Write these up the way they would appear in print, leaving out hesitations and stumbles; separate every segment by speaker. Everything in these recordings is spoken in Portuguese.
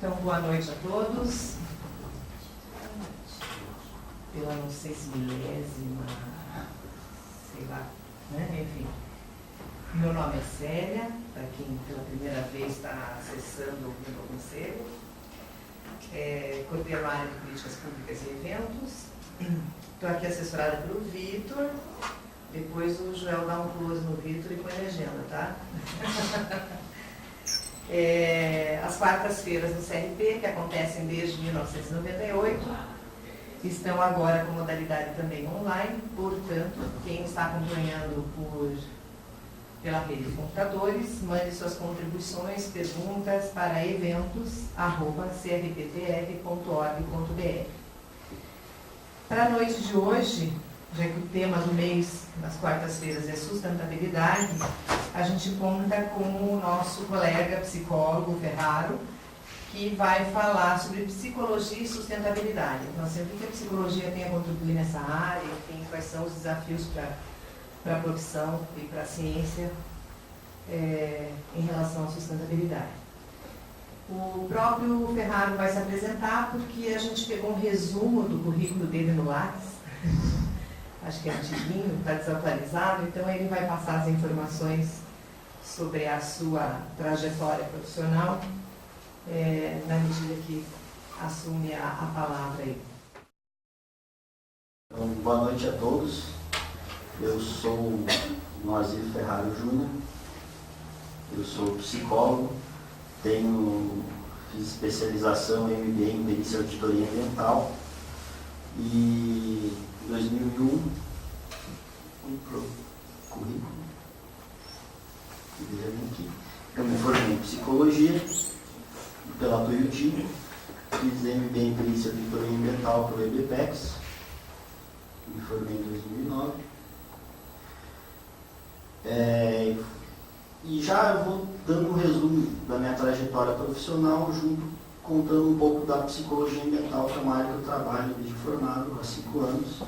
Speaker 1: Então, boa noite a todos. Pela não sei se milésima, sei lá, né? Enfim. Meu nome é Célia, para quem pela primeira vez está acessando o meu conselho. Coordeno a área de políticas públicas e eventos. Estou aqui assessorada pelo Vitor. Depois o Joel dá um close no Vitor e põe a legenda, tá? As quartas-feiras no CRP, que acontecem desde 1998, estão agora com modalidade também online, portanto, quem está acompanhando pela rede de computadores, mande suas contribuições, perguntas para eventos@crptr.org.br. Para a noite de hoje, já que o tema do mês, nas quartas-feiras, é sustentabilidade, a gente conta com o nosso colega psicólogo Ferraro, que vai falar sobre psicologia e sustentabilidade. Então, sempre que a psicologia tem a contribuir nessa área, enfim, quais são os desafios para a profissão e para a ciência em relação à sustentabilidade. O próprio Ferraro vai se apresentar porque a gente pegou um resumo do currículo dele no Lattes. Acho que é antiguinho, está desatualizado, então ele vai passar as informações sobre a sua trajetória profissional na medida que assume a palavra aí.
Speaker 2: Então, boa noite a todos. Eu sou Moacir Ferraro Júnior, eu sou psicólogo, fiz especialização em MBA em Perícia e Auditoria Ambiental e em 2001 fui para o currículo, aqui. Eu me formei em psicologia pela Tuiuti, fiz MBA em Perícia e Auditoria Ambiental pelo EBPEX, me formei em 2009. E já vou dando um resumo da minha trajetória profissional, contando um pouco da psicologia ambiental, que é uma área que eu trabalho desde formado há 5 anos.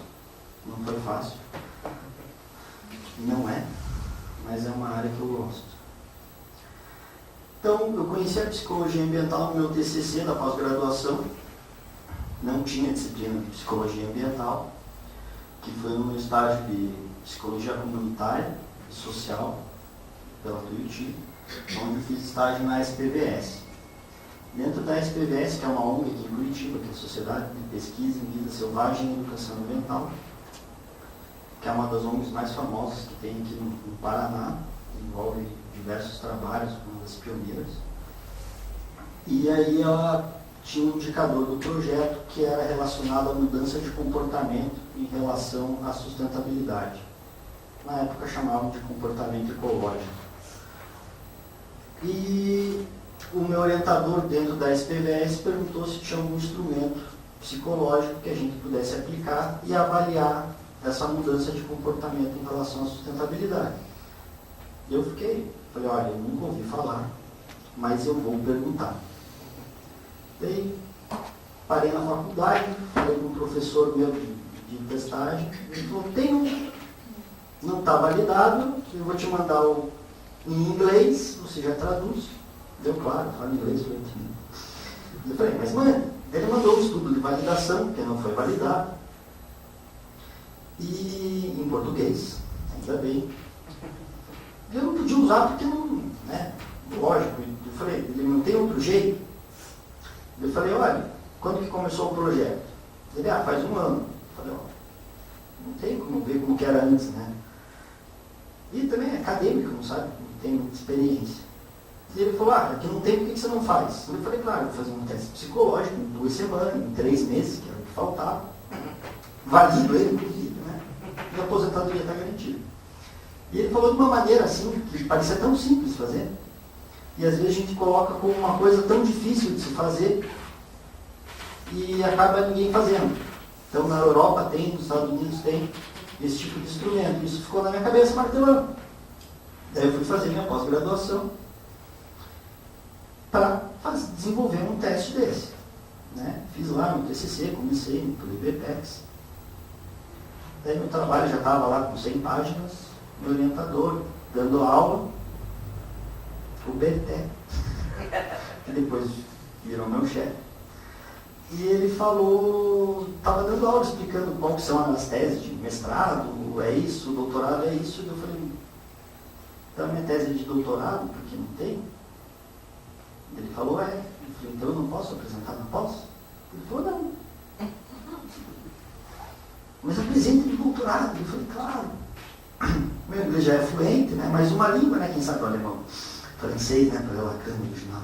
Speaker 2: Não foi fácil. Não é, mas é uma área que eu gosto. Então, eu conheci a psicologia ambiental no meu TCC da pós-graduação. Não tinha disciplina de psicologia ambiental, que foi no estágio de psicologia comunitária e social, pela Tuiuti, onde eu fiz estágio na SPVS. Dentro da SPVS, que é uma ONG aqui em Curitiba, que é a Sociedade de Pesquisa em Vida Selvagem e Educação Ambiental, que é uma das ONGs mais famosas que tem aqui no Paraná, envolve diversos trabalhos, uma das pioneiras. E aí ela tinha um indicador do projeto que era relacionado à mudança de comportamento em relação à sustentabilidade. Na época chamavam de comportamento ecológico. E o meu orientador dentro da SPVS perguntou se tinha algum instrumento psicológico que a gente pudesse aplicar e avaliar essa mudança de comportamento em relação à sustentabilidade. Eu falei, olha, eu nunca ouvi falar, mas eu vou perguntar. Daí, parei na faculdade, falei com um professor meu de testagem, ele falou, tem um, não está validado, eu vou te mandar em inglês, você já traduz. Deu claro, fala inglês fluentemente. Eu falei, mas mano, ele mandou um estudo de validação, que não foi validado, e em português, ainda bem. Eu não podia usar porque não, né, lógico, eu falei, ele não tem outro jeito. Eu falei, olha, quando que começou o projeto? Ele, faz 1 ano. Eu falei, não tem como ver como que era antes, né? E também é acadêmico, não sabe? Não tem muita experiência. E ele falou, aqui não tem, por que você não faz? Eu falei, claro, vou fazer um teste psicológico em 2 semanas, em 3 meses, que era o que faltava. Valido ele, inclusive, né? E a aposentadoria está garantida. E ele falou de uma maneira assim, que parecia tão simples fazer. E às vezes a gente coloca como uma coisa tão difícil de se fazer e acaba ninguém fazendo. Então na Europa tem, nos Estados Unidos tem esse tipo de instrumento. Isso ficou na minha cabeça martelando. Daí eu fui fazer minha pós-graduação para desenvolver um teste desse. Né? Fiz lá no TCC, comecei pelo IBPEX. Daí meu trabalho já estava lá com 100 páginas, meu orientador dando aula, o BT, que depois virou meu chefe. E ele falou, estava dando aula explicando qual que são as teses de mestrado, é isso, doutorado é isso. E eu falei, então a minha tese é de doutorado, porque não tem? Ele falou, é. Eu falei, então eu não posso apresentar na pós? Ele falou, não. Mas apresenta de doutorado. Eu falei, claro. Meu inglês já é fluente, né? Mas uma língua, né? Quem sabe o alemão? Francês, né? Para ela cama original.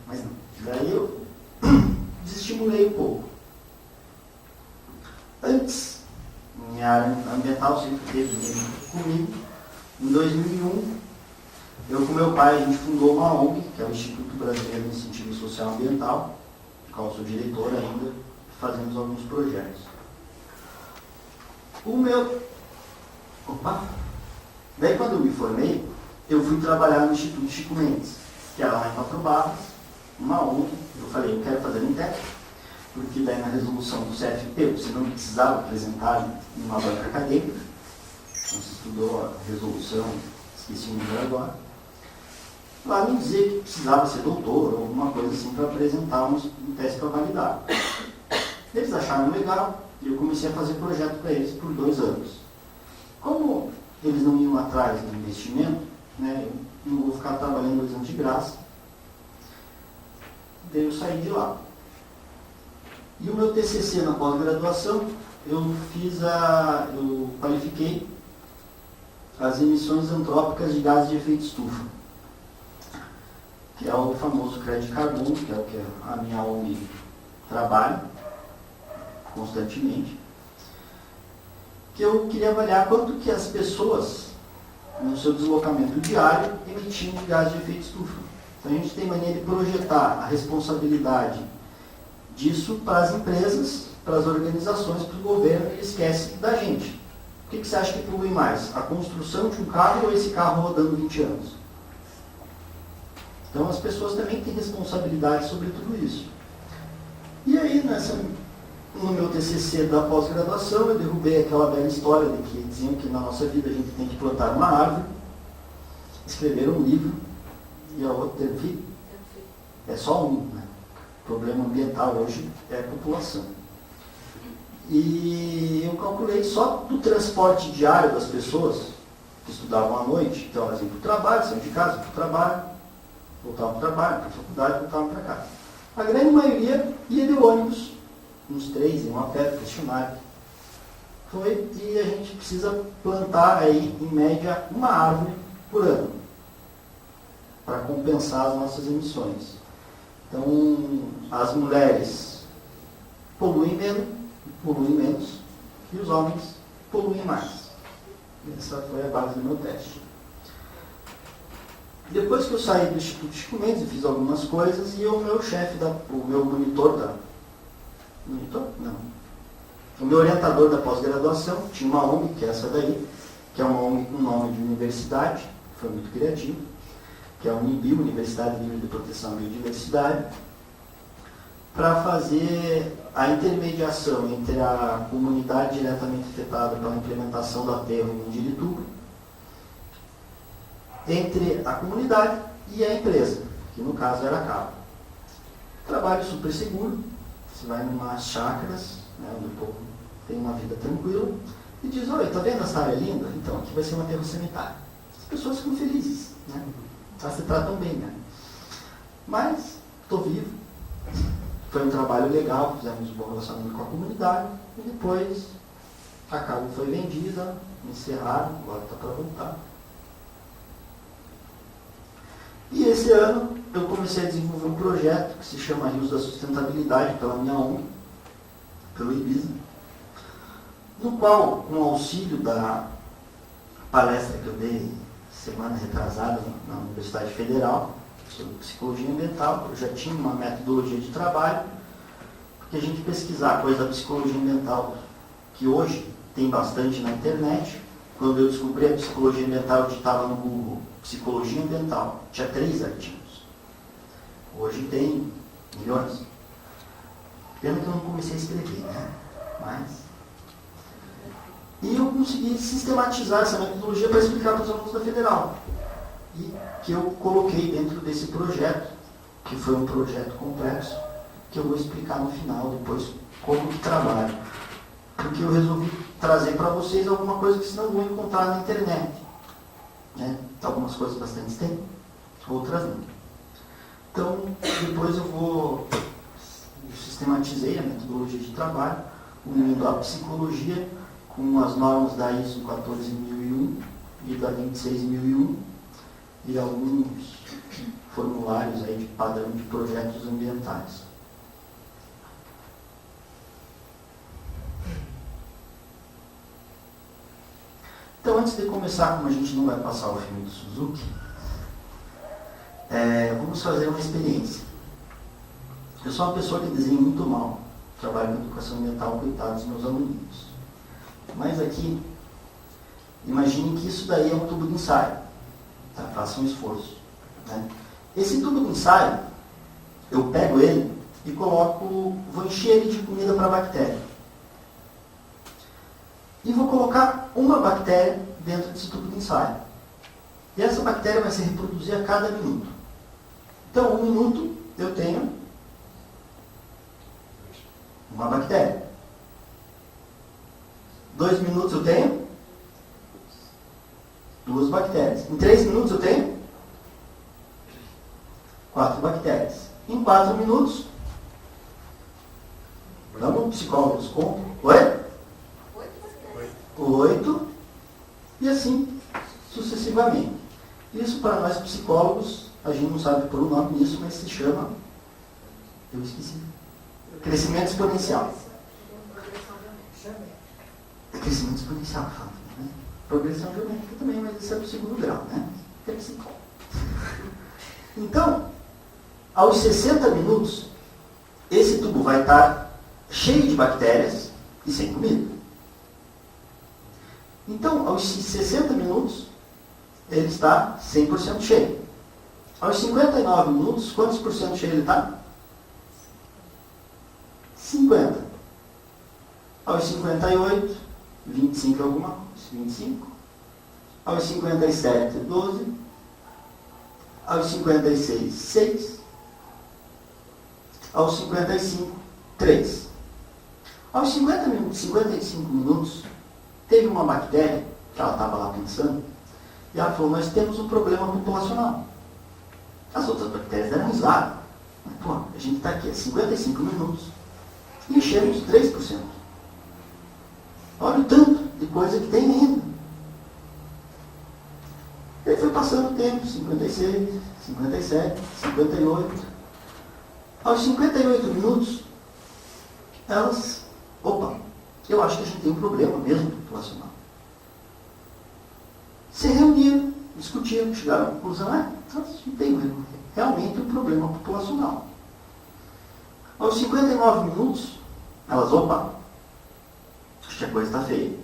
Speaker 2: Mas não. Daí eu desestimulei um pouco. Antes, minha área ambiental sempre teve comigo. Em 2001, eu com meu pai, a gente fundou uma ONG, que é o Instituto Brasileiro de Incentivo Social e Ambiental, do qual eu sou diretor ainda, fazemos alguns projetos. Daí quando eu me formei, eu fui trabalhar no Instituto Chico Mendes, que era lá em Quatro Barras, uma ONG. Eu falei, eu quero fazer um técnico, porque daí na resolução do CFP você não precisava apresentar em uma banca acadêmica. Então você estudou a resolução, esqueci o número agora. Lá me dizer que precisava ser doutor ou alguma coisa assim para apresentar um teste para validar. Eles acharam legal e eu comecei a fazer projeto para eles por 2 anos. Como eles não iam atrás do investimento, né, eu não vou ficar trabalhando 2 anos de graça. Daí eu saí de lá. E o meu TCC na pós-graduação, eu qualifiquei as emissões antrópicas de gases de efeito estufa, que é o famoso crédito de carbono, que é o que a minha ONG trabalha constantemente, que eu queria avaliar quanto que as pessoas, no seu deslocamento diário, emitiam de gases de efeito estufa. Então a gente tem mania de projetar a responsabilidade disso para as empresas, para as organizações, para o governo, e esquece da gente. O que você acha que polui mais? A construção de um carro ou esse carro rodando 20 anos? Então as pessoas também têm responsabilidade sobre tudo isso. E aí, no meu TCC da pós-graduação, eu derrubei aquela velha história de que diziam que na nossa vida a gente tem que plantar uma árvore, escrever um livro, e a outra ter filho. É só um, né? O problema ambiental hoje é a população. E eu calculei só do transporte diário das pessoas que estudavam à noite. Então elas iam para o trabalho, saíam de casa, para o trabalho, voltavam para o trabalho, para a faculdade, voltavam para casa. A grande maioria ia de ônibus, uns 3 iam a pé, questionário. E a gente precisa plantar aí, em média, uma árvore por ano para compensar as nossas emissões. Então, as mulheres poluem menos e os homens poluem mais. Essa foi a base do meu teste. Depois que eu saí do Instituto Chico Mendes, eu fiz algumas coisas e o meu chefe, o meu o meu orientador da pós-graduação tinha uma ONG, que é essa daí, que é uma ONG com nome de universidade, foi muito criativo, que é a Unibio, Universidade Livre de Proteção à Biodiversidade, para fazer a intermediação entre a comunidade diretamente afetada pela implementação do aterro em Mundirituba, entre a comunidade e a empresa, que no caso era a Cabo. Trabalho super seguro, você vai numas chácaras, né, onde o povo tem uma vida tranquila, e diz, olha, tá vendo essa área linda? Então, aqui vai ser um aterro sanitário. As pessoas ficam felizes, né? Elas se tratam bem, né? Mas, estou vivo, foi um trabalho legal, fizemos um bom relacionamento com a comunidade, e depois a Cabo foi vendida, encerraram, agora está para voltar. E esse ano eu comecei a desenvolver um projeto que se chama Rios da Sustentabilidade, pela minha ONG, pelo Ibiza, no qual, com o auxílio da palestra que eu dei semana retrasada na Universidade Federal, sobre psicologia ambiental, eu já tinha uma metodologia de trabalho, porque a gente pesquisar coisa da psicologia ambiental, que hoje tem bastante na internet. Quando eu descobri a psicologia ambiental, eu digitava no Google psicologia ambiental, tinha 3 artigos. Hoje tem milhões. Pena que eu não comecei a escrever, né? E eu consegui sistematizar essa metodologia para explicar para os alunos da Federal. E que eu coloquei dentro desse projeto, que foi um projeto complexo, que eu vou explicar no final, depois, como que trabalho. Porque eu resolvi trazer para vocês alguma coisa que senão vão encontrar na internet. Né? Algumas coisas bastante tem, outras não. Então, depois eu sistematizei a metodologia de trabalho, unindo a psicologia com as normas da ISO 14001 e da 26001 e alguns formulários aí de padrão de projetos ambientais. Então, antes de começar, como a gente não vai passar o filme do Suzuki, vamos fazer uma experiência. Eu sou uma pessoa que desenha muito mal, trabalho com educação ambiental, coitado dos meus alunos. Mas aqui, imagine que isso daí é um tubo de ensaio. Tá? Faça um esforço. Né? Esse tubo de ensaio, eu pego ele e coloco, vou encher ele de comida para a bactéria. E vou colocar uma bactéria dentro desse tubo de ensaio. E essa bactéria vai se reproduzir a cada minuto. Então, 1 minuto eu tenho uma bactéria. 2 minutos eu tenho 2 bactérias. Em 3 minutos eu tenho 4 bactérias. Em 4 minutos, vamos, psicólogos, contam. Oi? 8 e assim sucessivamente. Isso para nós psicólogos, a gente não sabe por um nome nisso, mas se chama, eu esqueci, crescimento exponencial. Crescimento exponencial, né? Progressão geométrica também, mas isso é do 2º grau, né? Então, aos 60 minutos, esse tubo vai estar cheio de bactérias e sem comida. Então, aos 60 minutos, ele está 100% cheio. Aos 59 minutos, quantos por cento cheio ele está? 50. Aos 58, 25 alguma coisa, 25. Aos 57, 12. Aos 56, 6. Aos 55, 3. Aos 55 minutos, teve uma bactéria, que ela estava lá pensando, e ela falou, nós temos um problema populacional. As outras bactérias deram risada. Mas, pô, a gente está aqui há 55 minutos e enchemos 3%. Olha o tanto de coisa que tem ainda. E aí foi passando o tempo, 56, 57, 58. Aos 58 minutos, elas, eu acho que a gente tem um problema mesmo populacional. Se reuniram, discutiram, chegaram à conclusão, nós tem realmente um problema populacional. Aos 59 minutos, elas, acho que a coisa está feia.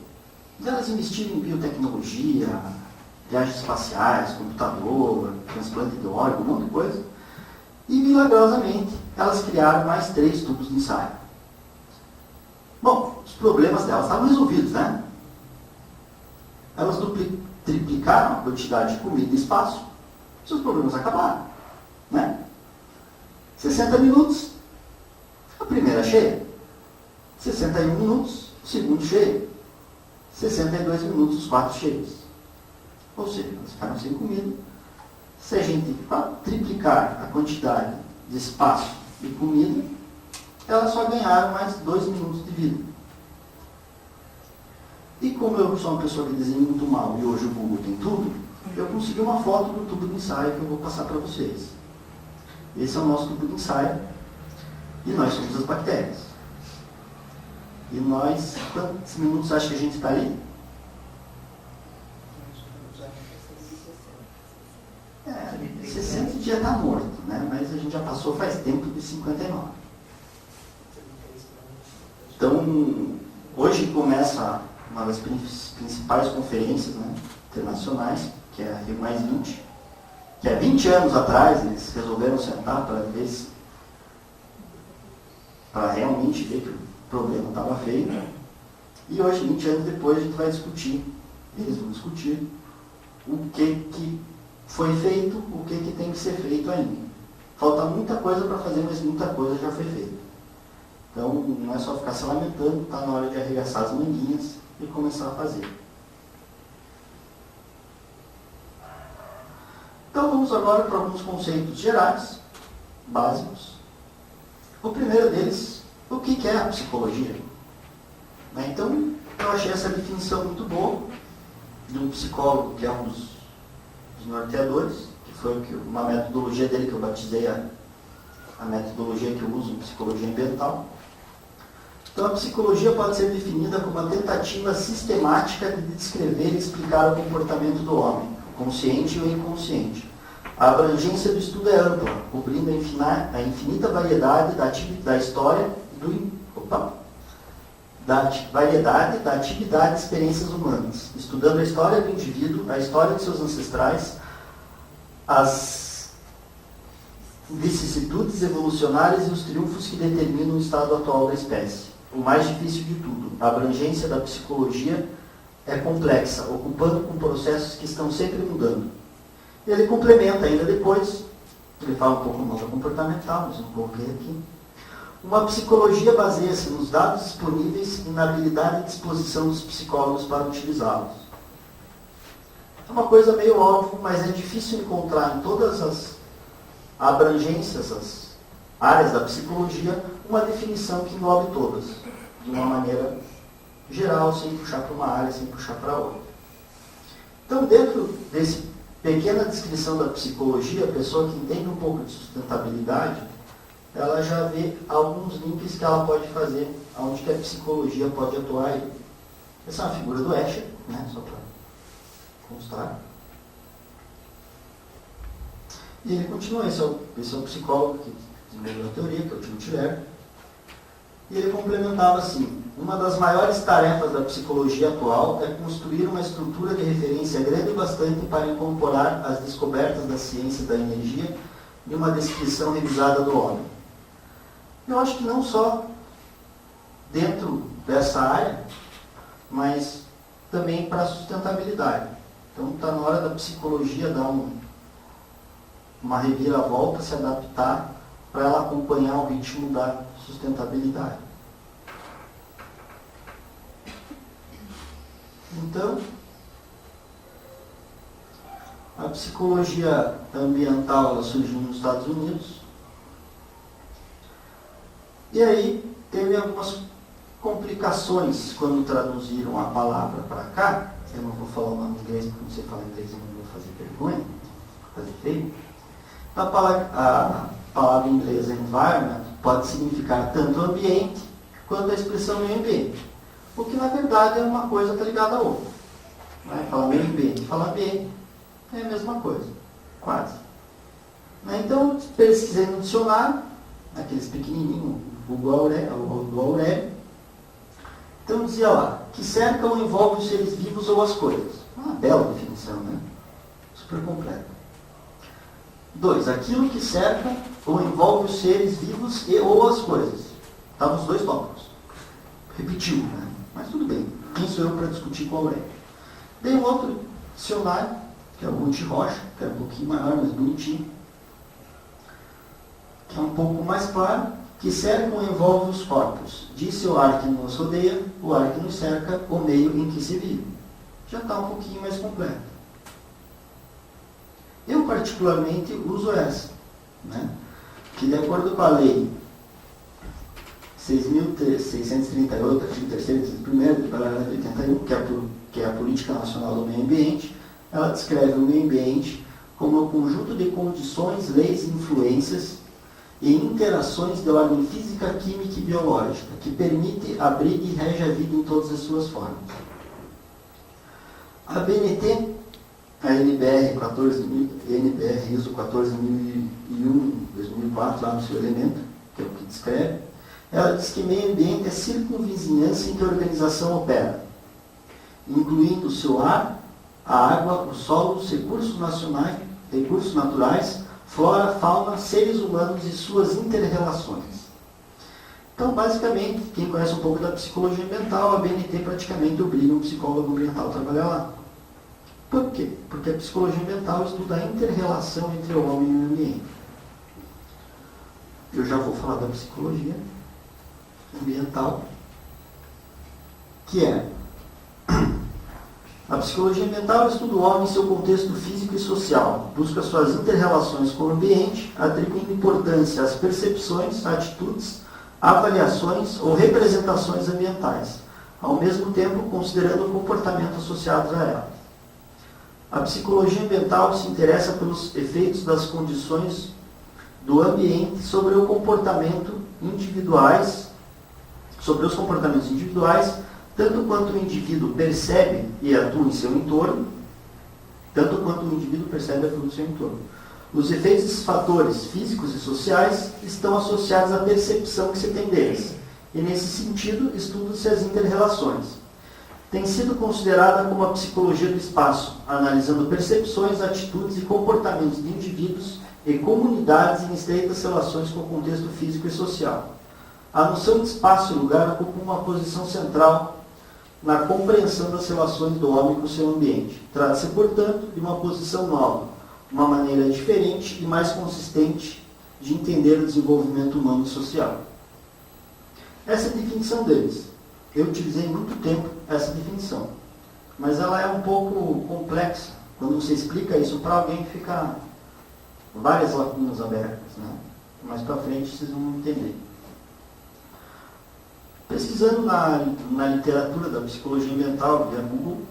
Speaker 2: E elas investiram em biotecnologia, viagens espaciais, computador, transplante de órgão, um monte de coisa. E, milagrosamente, elas criaram mais 3 tubos de ensaio. Bom, os problemas delas estavam resolvidos, né? Elas triplicaram a quantidade de comida e espaço, seus problemas acabaram, né? 60 minutos, a primeira cheia. 61 minutos, o segundo cheio. 62 minutos, os 4 cheios. Ou seja, elas ficaram sem comida. Se a gente triplicar a quantidade de espaço e comida, elas só ganharam mais 2 minutos de vida. E como eu sou uma pessoa que desenha muito mal e hoje o Google tem tudo, eu consegui uma foto do tubo de ensaio que eu vou passar para vocês. Esse é o nosso tubo de ensaio e nós somos as bactérias. E nós, quantos minutos acha que a gente está ali? 60 já está morto, né? Mas a gente já passou faz tempo de 59. Então, hoje começa uma das principais conferências, né, internacionais, que é a Rio Mais 20, que há 20 anos atrás eles resolveram sentar para realmente ver que o problema estava feio. E hoje, 20 anos depois, a gente vai discutir, eles vão discutir o que foi feito, o que tem que ser feito ainda. falta muita coisa para fazer, mas muita coisa já foi feita. Então, não é só ficar se lamentando, está na hora de arregaçar as manguinhas e começar a fazer. Então, vamos agora para alguns conceitos gerais, básicos. O primeiro deles, o que é a psicologia? Então, eu achei essa definição muito boa, de um psicólogo que é um dos norteadores, que foi uma metodologia dele que eu batizei a metodologia que eu uso em psicologia ambiental. Então, a psicologia pode ser definida como uma tentativa sistemática de descrever e explicar o comportamento do homem, o consciente e o inconsciente. A abrangência do estudo é ampla, cobrindo a infinita variedade da história da atividade e experiências humanas, estudando a história do indivíduo, a história de seus ancestrais, as vicissitudes evolucionárias e os triunfos que determinam o estado atual da espécie. O mais difícil de tudo, a abrangência da psicologia é complexa, ocupando com processos que estão sempre mudando. Ele complementa ainda depois, ele fala um pouco mais da comportamental, mas não vou ver aqui. Uma psicologia baseia-se nos dados disponíveis e na habilidade e disposição dos psicólogos para utilizá-los. É uma coisa meio óbvia, mas é difícil encontrar em todas as abrangências, as áreas da psicologia, uma definição que englobe todas, de uma maneira geral, sem puxar para uma área, sem puxar para outra. Então, dentro desse pequena descrição da psicologia, a pessoa que entende um pouco de sustentabilidade, ela já vê alguns links que ela pode fazer, onde que a psicologia pode atuar. Essa é uma figura do Escher, né, só para constar. E ele continua, esse é o psicólogo que desenvolveu a teoria, que é o Timothy Leary. E ele complementava assim: uma das maiores tarefas da psicologia atual é construir uma estrutura de referência grande o bastante para incorporar as descobertas da ciência da energia em uma descrição revisada do homem. Eu acho que não só dentro dessa área, mas também para a sustentabilidade. Então está na hora da psicologia dar uma reviravolta, se adaptar para ela acompanhar o ritmo da sustentabilidade. Então, a psicologia ambiental ela surgiu nos Estados Unidos. E aí teve algumas complicações quando traduziram a palavra para cá. Eu não vou falar o nome em inglês, porque não sei falar inglês, eu não vou fazer vergonha, fazer feio. A palavra em inglês environment pode significar tanto ambiente quanto a expressão meio ambiente. O que na verdade é uma coisa está ligada à outra. Falar meio ambiente, falar ambiente é a mesma coisa, quase. Então, pesquisei no dicionário, aqueles pequenininhos, o do Aurélio. Então dizia lá, que cerca ou envolve os seres vivos ou as coisas. Uma bela definição, né? Super completa. 2. Aquilo que cerca ou envolve os seres vivos e ou as coisas. Estavam os dois tópicos. Repetiu, né? Mas tudo bem. Quem sou eu para discutir com o Aurélio? Dei um outro dicionário, que é o Monte Rocha, que é um pouquinho maior, mas bonitinho. Que é um pouco mais claro. Que cerca ou envolve os corpos. Disse o ar que nos rodeia, o ar que nos cerca, o meio em que se vive. Já está um pouquinho mais completo. Eu, particularmente, uso essa, né? Que, de acordo com a lei 6.638, artigo 3º, inciso 1º, parágrafo 81, que é a Política Nacional do Meio Ambiente, ela descreve o meio ambiente como um conjunto de condições, leis e influências e interações de ordem física, química e biológica, que permite, abriga e rege a vida em todas as suas formas. A BNT, a NBR ISO 14001-2004, lá no seu elemento, que é o que descreve, ela diz que meio ambiente é circunvizinhança em que a organização opera, incluindo o seu ar, a água, o solo, os recursos naturais, flora, fauna, seres humanos e suas inter-relações. Então, basicamente, quem conhece um pouco da psicologia ambiental, a BNT praticamente obriga um psicólogo ambiental a trabalhar lá. Por quê? Porque a psicologia ambiental estuda a inter-relação entre o homem e o ambiente. eu já vou falar da psicologia ambiental, que é a psicologia ambiental estuda o homem em seu contexto físico e social, busca suas inter-relações com o ambiente, atribuindo importância às percepções, atitudes, avaliações ou representações ambientais, ao mesmo tempo considerando o comportamento associado a ela. A psicologia ambiental se interessa pelos efeitos das condições do ambiente sobre os comportamentos individuais, tanto quanto o indivíduo percebe e atua em seu entorno, Os efeitos desses fatores físicos e sociais estão associados à percepção que se tem deles, e nesse sentido estudam-se as inter-relações. Tem sido considerada como a psicologia do espaço, analisando percepções, atitudes e comportamentos de indivíduos e comunidades em estreitas relações com o contexto físico e social. A noção de espaço e lugar ocupa uma posição central na compreensão das relações do homem com o seu ambiente. Trata-se, portanto, de uma posição nova, uma maneira diferente e mais consistente de entender o desenvolvimento humano e social. Essa é a definição deles. Eu utilizei muito tempo essa definição, mas ela é um pouco complexa. Quando você explica isso para alguém, fica várias lacunas abertas, né? Mais para frente vocês vão entender. Pesquisando na literatura da psicologia ambiental, via Google,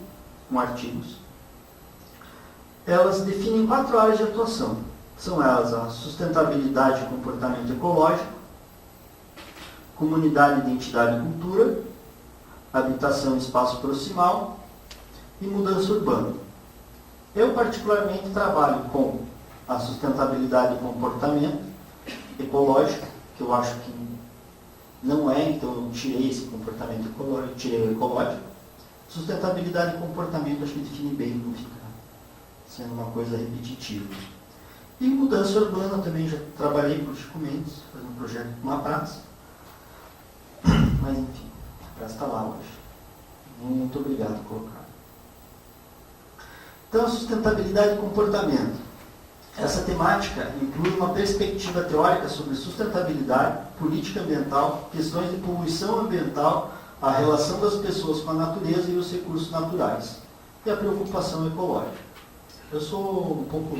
Speaker 2: com artigos, elas definem 4 áreas de atuação. São elas a sustentabilidade e comportamento ecológico, comunidade, identidade e cultura, habitação e espaço proximal e mudança urbana. Eu particularmente trabalho com a sustentabilidade e comportamento ecológico, que eu acho que não é, então eu tirei esse comportamento ecológico, tirei o ecológico. Sustentabilidade e comportamento acho que define bem, não fica sendo uma coisa repetitiva. E mudança urbana também, já trabalhei com o Chico Mendes, fazendo um projeto com uma praça. Mas enfim, a praça está lá hoje. Muito obrigado por colocar. Então, a sustentabilidade e comportamento. Essa temática inclui uma perspectiva teórica sobre sustentabilidade, política ambiental, questões de poluição ambiental, a relação das pessoas com a natureza e os recursos naturais, e a preocupação ecológica. Eu sou um pouco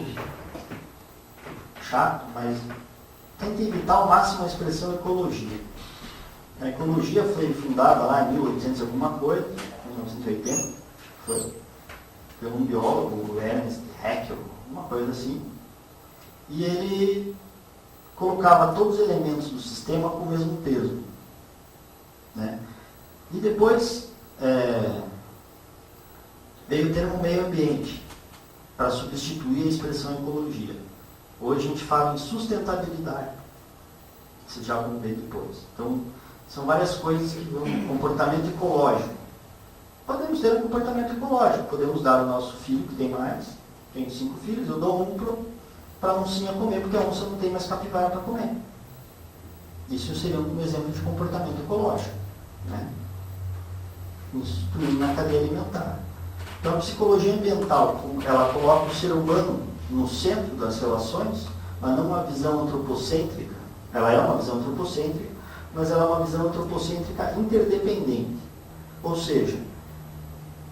Speaker 2: chato, mas tento evitar ao máximo a expressão ecologia. A ecologia foi fundada lá em 1800 alguma coisa, 1980, foi por um biólogo, o Ernst Haeckel, uma coisa assim. E ele colocava todos os elementos do sistema com o mesmo peso, né? E depois veio o termo meio ambiente, para substituir a expressão ecologia. Hoje a gente fala em sustentabilidade. Vocês já vão ver depois. Então, são várias coisas que vão. Comportamento ecológico. Podemos ter um comportamento ecológico. Podemos dar ao nosso filho, que tem mais, tenho 5 filhos, eu dou um para a oncinha comer, porque a onça não tem mais capivara para comer. Isso seria um exemplo de comportamento ecológico, né? Incluindo na cadeia alimentar. Então, a psicologia ambiental, ela coloca o ser humano no centro das relações, mas não uma visão antropocêntrica. Ela é uma visão antropocêntrica, mas ela é uma visão antropocêntrica interdependente. Ou seja,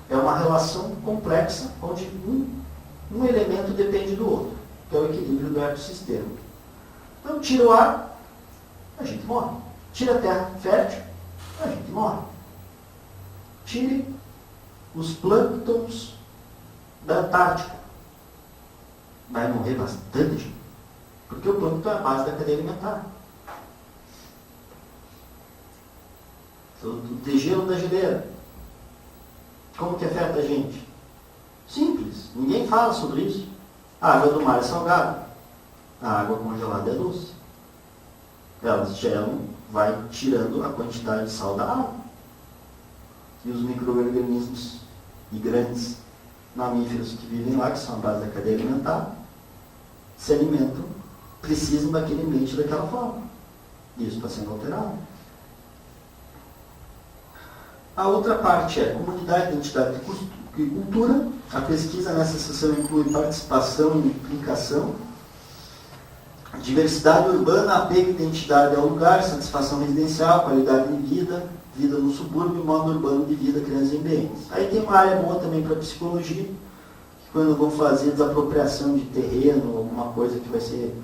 Speaker 2: é uma relação complexa, onde um elemento depende do outro, que é o equilíbrio do ecossistema. Então, tira o ar, a gente morre. Tira a terra fértil, a gente morre. Tire os plânctons da Antártica. Vai morrer bastante gente, porque o plâncton é a base da cadeia alimentar. O degelo da geleira. Como que afeta a gente? Simples, ninguém fala sobre isso. A água do mar é salgada, a água congelada é doce. Elas gelam, vai tirando a quantidade de sal da água. E os micro-organismos e grandes mamíferos que vivem lá, que são a base da cadeia alimentar, se alimentam, precisam daquele ambiente daquela forma. E isso está sendo alterado. A outra parte é comunidade, identidade e cultura. A pesquisa nessa seção inclui participação e implicação. Diversidade urbana, apego e identidade ao lugar, satisfação residencial, qualidade de vida, vida no subúrbio, modo urbano de vida, crianças e ambientes. Aí tem uma área boa também para psicologia, que quando vão fazer desapropriação de terreno, alguma coisa que vai ser,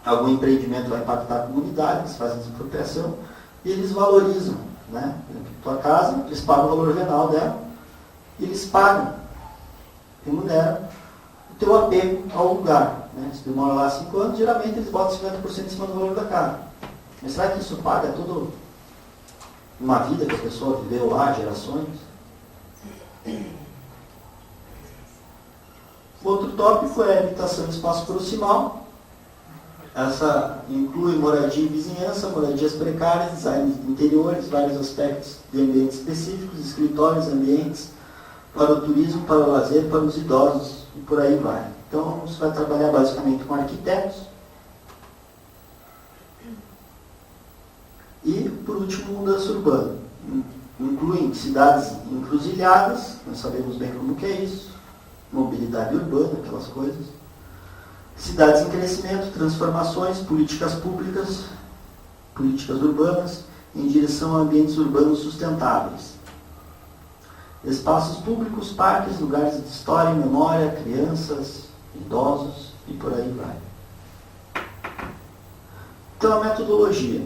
Speaker 2: algum empreendimento vai impactar a comunidade, eles fazem desapropriação e eles valorizam, né? Tua casa, eles pagam o valor venal dela e eles pagam, remuneram o teu apego ao lugar. Né? Se tu mora lá há 5 anos, geralmente eles botam 50% em cima do valor da casa. Mas será que isso paga toda uma vida que a pessoa viveu lá, gerações? Outro tópico é a habitação e espaço proximal. Essa inclui moradia e vizinhança, moradias precárias, design de interiores, vários aspectos de ambientes específicos, escritórios, ambientes para o turismo, para o lazer, para os idosos e por aí vai. Então, você vai trabalhar basicamente com arquitetos. E, por último, mudança urbana. Incluem cidades encruzilhadas, nós sabemos bem como que é isso, mobilidade urbana, aquelas coisas. Cidades em crescimento, transformações, políticas públicas, políticas urbanas, em direção a ambientes urbanos sustentáveis. Espaços públicos, parques, lugares de história e memória, crianças, idosos e por aí vai. Então, a metodologia.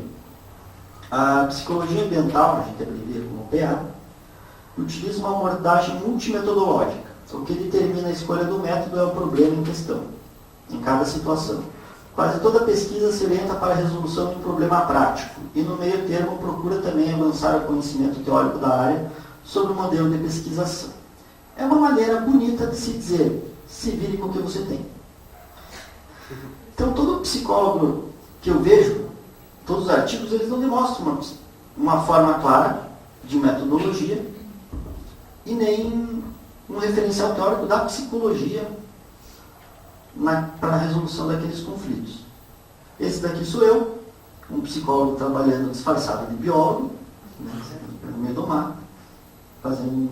Speaker 2: A psicologia ambiental, a gente abrevia como PA, utiliza uma abordagem multimetodológica. O que determina a escolha do método é o problema em questão, em cada situação. Quase toda pesquisa se orienta para a resolução de um problema prático e, no meio termo, procura também avançar o conhecimento teórico da área sobre o modelo de pesquisação. É uma maneira bonita de se dizer, se vire com o que você tem. Então, todo psicólogo que eu vejo, todos os artigos, eles não demonstram uma forma clara de metodologia e nem um referencial teórico da psicologia para a resolução daqueles conflitos. Esse daqui sou eu, um psicólogo trabalhando disfarçado de biólogo, né, no meio do mar, fazendo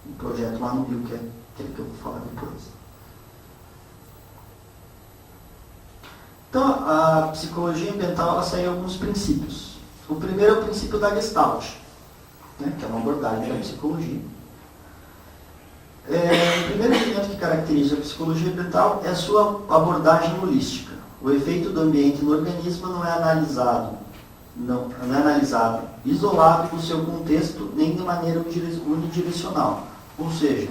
Speaker 2: um projeto lá no Rio, que é aquele que eu vou falar depois. Então, a psicologia ambiental, ela segue alguns princípios. O primeiro é o princípio da Gestalt, né, que é uma abordagem da psicologia. O primeiro elemento que caracteriza a psicologia ambiental é a sua abordagem holística. O efeito do ambiente no organismo não é analisado isolado do seu contexto, nem de maneira unidirecional. Ou seja,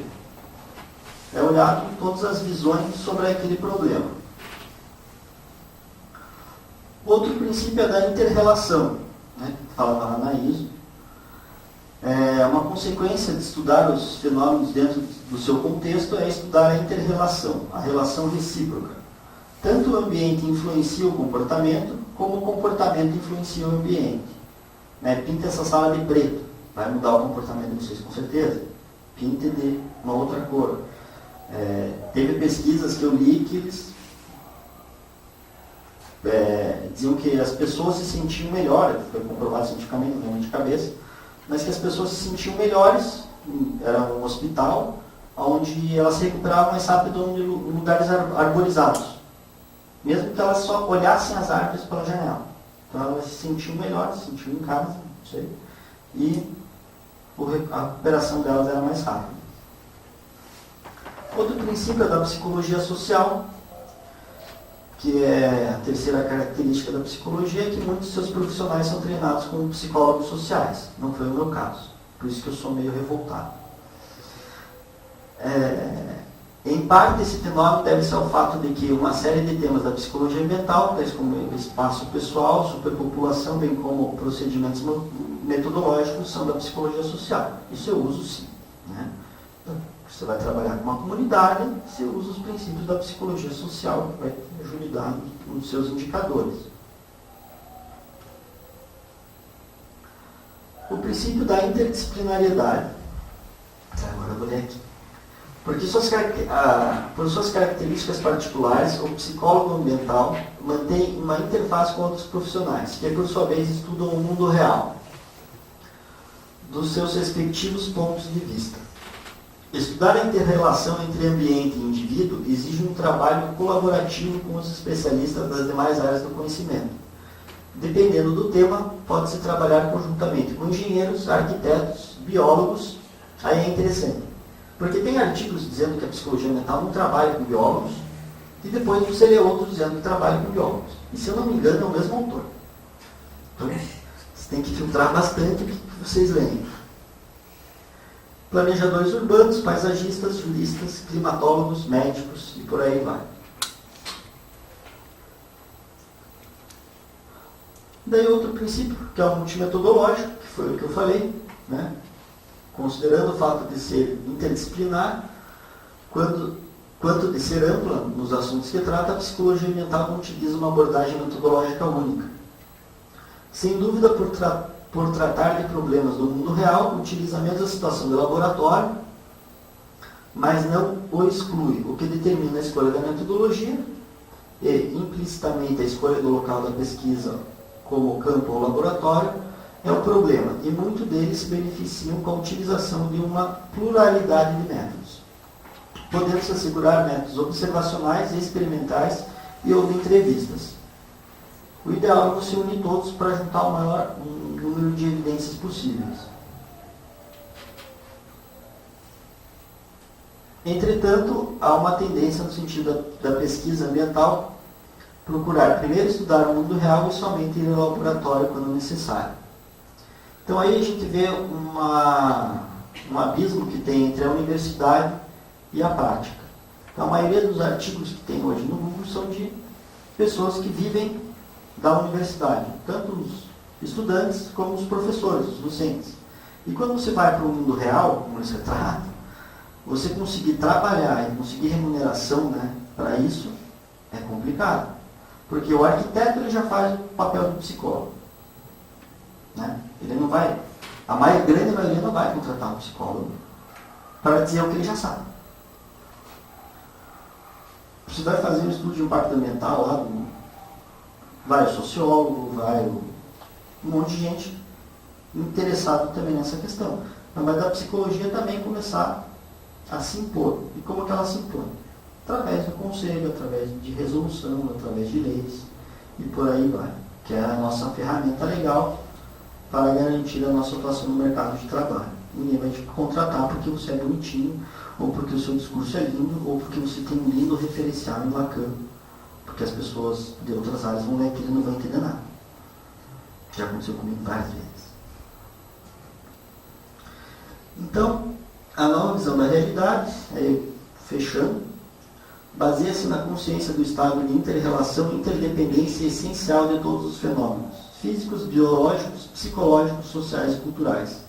Speaker 2: é olhado todas as visões sobre aquele problema. Outro princípio é da inter-relação, né, que falava lá na ISO. Uma consequência de estudar os fenômenos dentro do seu contexto é estudar a inter-relação, a relação recíproca. Tanto o ambiente influencia o comportamento, como o comportamento influencia o ambiente. Pinta essa sala de preto, vai mudar o comportamento de vocês com certeza. Pinte de uma outra cor. Teve pesquisas que eu li que eles diziam que as pessoas se sentiam melhores, foi comprovado cientificamente, não é de cabeça, mas que as pessoas se sentiam melhores, era um hospital, onde elas se recuperavam mais rápido em lugares arborizados. Mesmo que elas só olhassem as árvores pela janela. Então elas se sentiam melhores, se sentiam em casa, não sei, e a recuperação delas era mais rápida. Outro princípio é da psicologia social, que é a terceira característica da psicologia, é que muitos de seus profissionais são treinados como psicólogos sociais. Não foi o meu caso, por isso que eu sou meio revoltado. Em parte, esse fenômeno deve-se ao fato de que uma série de temas da psicologia ambiental, tais como espaço pessoal, superpopulação, bem como procedimentos metodológicos, são da psicologia social. Isso eu uso sim. Né? Você vai trabalhar com uma comunidade, você usa os princípios da psicologia social, que vai ajudar nos seus indicadores. O princípio da interdisciplinariedade. Agora eu vou ler aqui. Porque por suas características particulares, o psicólogo ambiental mantém uma interface com outros profissionais, que por sua vez estudam o mundo real, dos seus respectivos pontos de vista. Estudar a inter-relação entre ambiente e indivíduo indivíduo exige um trabalho colaborativo com os especialistas das demais áreas do conhecimento. Dependendo do tema, pode-se trabalhar conjuntamente com engenheiros, arquitetos, biólogos. Aí é interessante, porque tem artigos dizendo que a psicologia mental não trabalha com biólogos, e depois você lê outros dizendo que trabalha com biólogos. E se eu não me engano, é o mesmo autor. Então, você tem que filtrar bastante o que vocês leem. Planejadores urbanos, paisagistas, juristas, climatólogos, médicos e por aí vai. Daí outro princípio, que é o multimetodológico, que foi o que eu falei, né? Considerando o fato de ser interdisciplinar, quanto de ser ampla nos assuntos que trata, a psicologia ambiental não utiliza uma abordagem metodológica única. Sem dúvida, por tratar de problemas do mundo real, utiliza a mesma situação do laboratório, mas não o exclui, o que determina a escolha da metodologia e, implicitamente, a escolha do local da pesquisa como campo ou laboratório, é o problema, e muitos deles se beneficiam com a utilização de uma pluralidade de métodos. Podemos assegurar métodos observacionais e experimentais e ou de entrevistas. O ideal é você unir todos para juntar o maior número de evidências possíveis. Entretanto, há uma tendência no sentido da pesquisa ambiental procurar primeiro estudar o mundo real e somente ir ao laboratório quando necessário. Então aí a gente vê um abismo que tem entre a universidade e a prática. Então, a maioria dos artigos que tem hoje no Google são de pessoas que vivem da universidade, tanto os estudantes como os professores, os docentes. E quando você vai para o mundo real, como você trata, você conseguir trabalhar e conseguir remuneração, né, para isso é complicado. Porque o arquiteto ele já faz o papel do psicólogo. Né? Ele não vai, grande maioria não vai contratar um psicólogo para dizer o que ele já sabe. Você vai fazer um estudo de impacto ambiental lá, vai o sociólogo, vai um monte de gente interessado também nessa questão. Mas vai da psicologia também começar a se impor. E como que ela se impõe? Através do conselho, através de resolução, através de leis e por aí vai. Que é a nossa ferramenta legal para garantir a nossa atuação no mercado de trabalho. Ninguém vai te contratar porque você é bonitinho, ou porque o seu discurso é lindo, ou porque você tem um lindo referencial em Lacan. Porque as pessoas de outras áreas vão ler aquilo e não vão entender nada. Já aconteceu comigo várias vezes. Então, a nova visão da realidade, fechando, baseia-se na consciência do estado de inter-relação e interdependência essencial de todos os fenômenos, físicos, biológicos, psicológicos, sociais e culturais.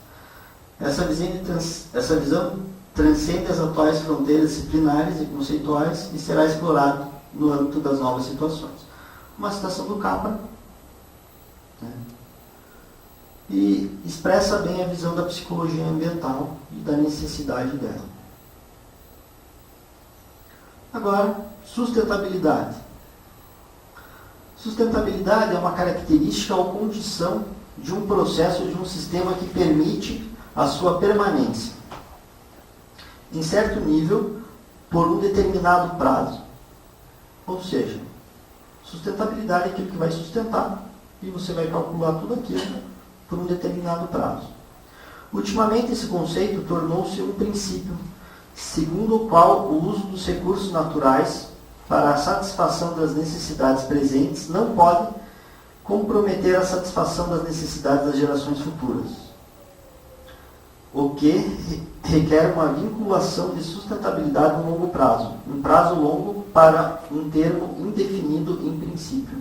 Speaker 2: Essa visão transcende as atuais fronteiras disciplinares e conceituais e será explorado no âmbito das novas situações. Uma citação do Capra, né? E expressa bem a visão da psicologia ambiental e da necessidade dela. Agora, sustentabilidade. Sustentabilidade é uma característica ou condição de um processo, de um sistema que permite a sua permanência, em certo nível, por um determinado prazo. Ou seja, sustentabilidade é aquilo que vai sustentar e você vai calcular tudo aquilo por um determinado prazo. Ultimamente, esse conceito tornou-se um princípio, segundo o qual o uso dos recursos naturais para a satisfação das necessidades presentes não pode comprometer a satisfação das necessidades das gerações futuras, o que requer uma vinculação de sustentabilidade no longo prazo, um prazo longo para um termo indefinido em princípio.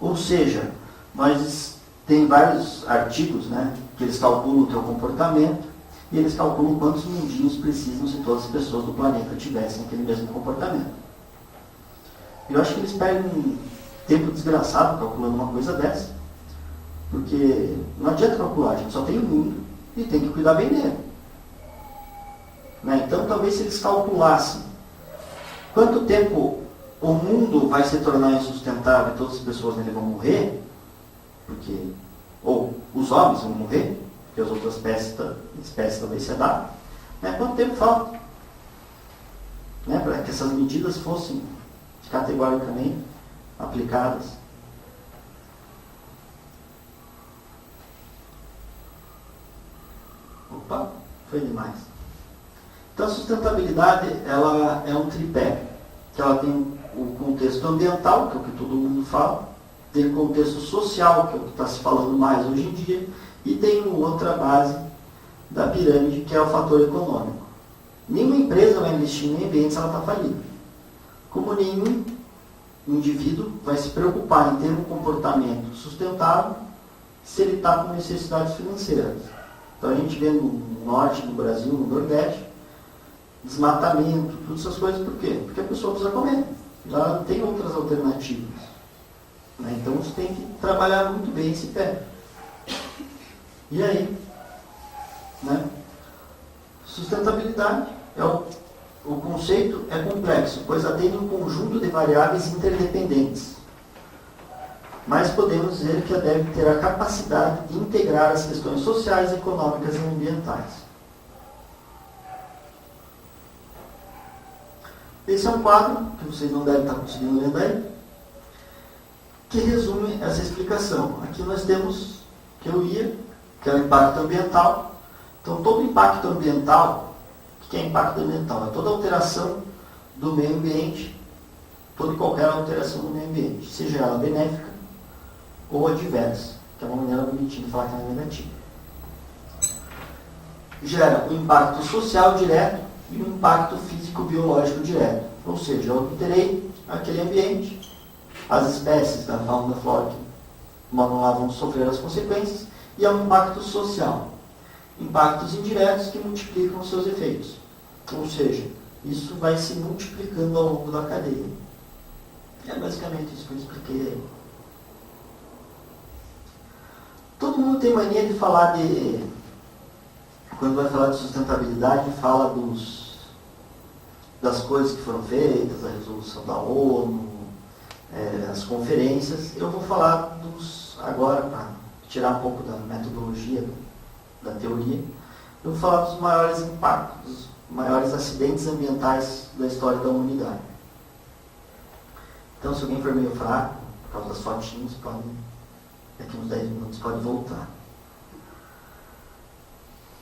Speaker 2: Ou seja, nós tem vários artigos, né, que eles calculam o teu comportamento e eles calculam quantos mundinhos precisam se todas as pessoas do planeta tivessem aquele mesmo comportamento. Eu acho que eles perdem um tempo desgraçado calculando uma coisa dessa, porque não adianta calcular, a gente só tem um mundo e tem que cuidar bem dele. Né? Então, talvez se eles calculassem quanto tempo o mundo vai se tornar insustentável e todas as pessoas nele vão morrer, ou os homens vão morrer, porque as outras espécies talvez se adaptem, né? Quanto tempo falta? Né? Para para que essas medidas fossem categoricamente aplicadas. Opa, foi demais. Então a sustentabilidade, ela é um tripé, que ela tem o contexto ambiental, que é o que todo mundo fala, tem o contexto social, que é o que está se falando mais hoje em dia, e tem uma outra base da pirâmide, que é o fator econômico. Nenhuma empresa vai investir no meio ambiente se ela está falida. Como nenhum indivíduo vai se preocupar em ter um comportamento sustentável se ele está com necessidades financeiras. Então a gente vê no norte do Brasil, no Nordeste, desmatamento, todas essas coisas, por quê? Porque a pessoa precisa comer. Ela não tem outras alternativas. Né? Então você tem que trabalhar muito bem esse pé. E aí? Né? Sustentabilidade, o conceito é complexo, pois atende um conjunto de variáveis interdependentes. Mas podemos dizer que ela deve ter a capacidade de integrar as questões sociais, econômicas e ambientais. Esse é um quadro, que vocês não devem estar conseguindo ler daí, que resume essa explicação. Aqui nós temos que é o impacto ambiental. Então, todo impacto ambiental, o que é impacto ambiental? É toda alteração do meio ambiente, toda e qualquer alteração do meio ambiente, seja ela benéfica ou adversa, que é uma maneira bonitinha de falar que ela é negativa. Gera um impacto social direto e um impacto físico-biológico direto. Ou seja, eu alterei aquele ambiente, as espécies da fauna e da flora que moram lá vão sofrer as consequências, e é um impacto social. Impactos indiretos que multiplicam os seus efeitos. Ou seja, isso vai se multiplicando ao longo da cadeia. É basicamente isso que eu expliquei aí. Todo mundo tem mania de falar de... Quando vai falar de sustentabilidade, fala das coisas que foram feitas, a resolução da ONU, as conferências. Eu vou falar agora, para tirar um pouco da metodologia, da teoria, eu vou falar dos maiores impactos, dos maiores acidentes ambientais da história da humanidade. Então, se alguém for meio fraco, por causa das fotinhas, daqui uns 10 minutos pode voltar.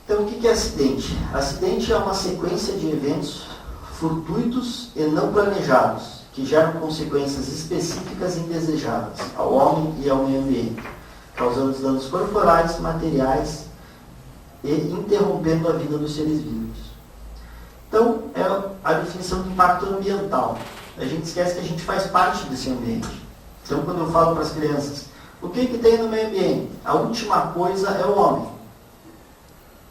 Speaker 2: Então, o que é acidente? Acidente é uma sequência de eventos fortuitos e não planejados, que geram consequências específicas e indesejadas ao homem e ao meio ambiente, causando danos corporais, materiais e interrompendo a vida dos seres vivos. Então, é a definição de impacto ambiental. A gente esquece que a gente faz parte desse ambiente. Então, quando eu falo para as crianças, o que tem no meio ambiente? A última coisa é o homem.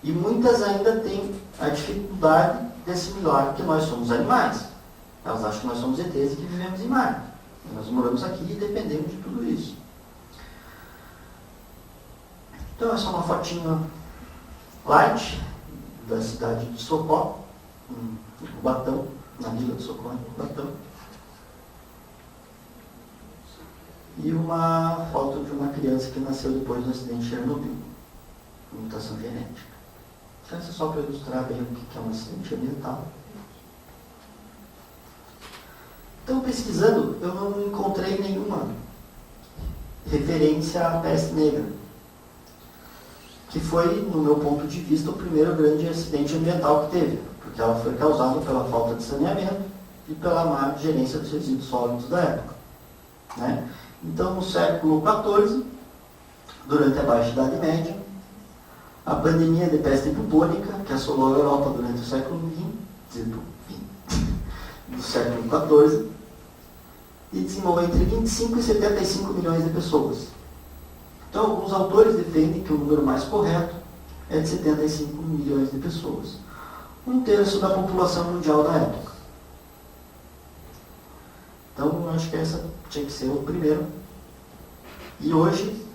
Speaker 2: E muitas ainda têm a dificuldade de assimilar que nós somos animais. Elas acham que nós somos ETs e que vivemos em Marte. Nós moramos aqui e dependemos de tudo isso. Então, essa é uma fotinha light da cidade de Socó, em Cubatão, na vila de Socó, em Cubatão. E uma foto de uma criança que nasceu depois do acidente de Chernobyl, mutação genética. Então, isso é só para ilustrar bem o que é um acidente ambiental. Então, pesquisando, eu não encontrei nenhuma referência à peste negra, que foi, no meu ponto de vista, o primeiro grande acidente ambiental que teve, porque ela foi causada pela falta de saneamento e pela má gerência dos resíduos sólidos da época. Né? Então, no século XIV, durante a Baixa Idade Média, a pandemia de peste bubônica, que assolou a Europa durante o século XX, do século XIV, e dizimou entre 25 e 75 milhões de pessoas. Então, alguns autores defendem que o número mais correto é de 75 milhões de pessoas. 1/3 da população mundial da época. Então, eu acho que essa tinha que ser o primeiro. E hoje,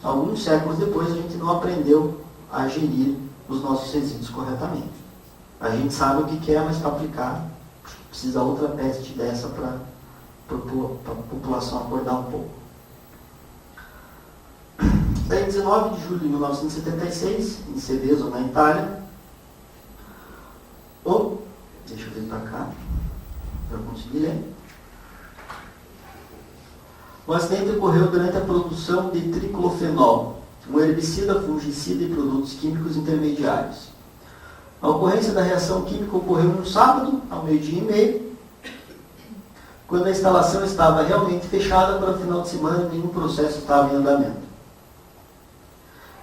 Speaker 2: alguns séculos depois, a gente não aprendeu a gerir os nossos resíduos corretamente. A gente sabe o que é, mas para aplicar, precisa outra peste dessa para a população acordar um pouco. Daí, 19 de julho de 1976, em Seveso, na Itália, deixa eu ver para cá, para conseguir ler. O acidente ocorreu durante a produção de triclofenol, um herbicida, fungicida e produtos químicos intermediários. A ocorrência da reação química ocorreu no sábado, ao 12h30, quando a instalação estava realmente fechada para o final de semana e nenhum processo estava em andamento.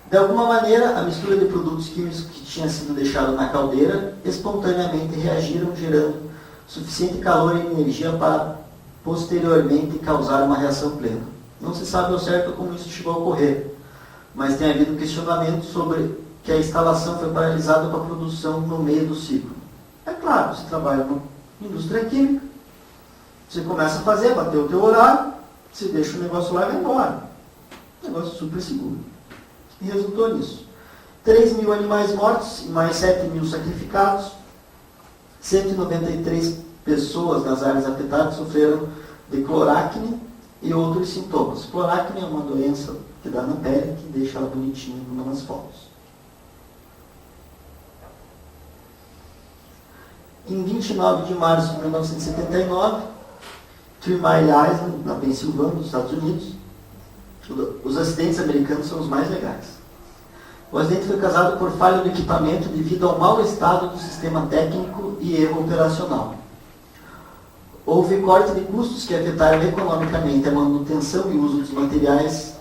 Speaker 2: De alguma maneira, a mistura de produtos químicos que tinha sido deixada na caldeira espontaneamente reagiram, gerando suficiente calor e energia para posteriormente causar uma reação plena. Não se sabe ao certo como isso chegou a ocorrer, mas tem havido questionamento sobre que a instalação foi paralisada com a produção no meio do ciclo. É claro, você trabalha na indústria química, você começa a fazer, bater o teu horário, você deixa o negócio lá e vai embora. Negócio super seguro. E resultou nisso. 3.000 animais mortos e mais 7.000 sacrificados. 193 pessoas nas áreas afetadas sofreram de cloracne e outros sintomas. Cloracne é uma doença que dá na pele, que deixa ela bonitinha nas fotos. Em 29 de março de 1979, Three Mile Island, na Pensilvânia, nos Estados Unidos, os acidentes americanos são os mais legais. O acidente foi causado por falha do equipamento devido ao mau estado do sistema técnico e erro operacional. Houve corte de custos que afetaram economicamente a manutenção e uso dos materiais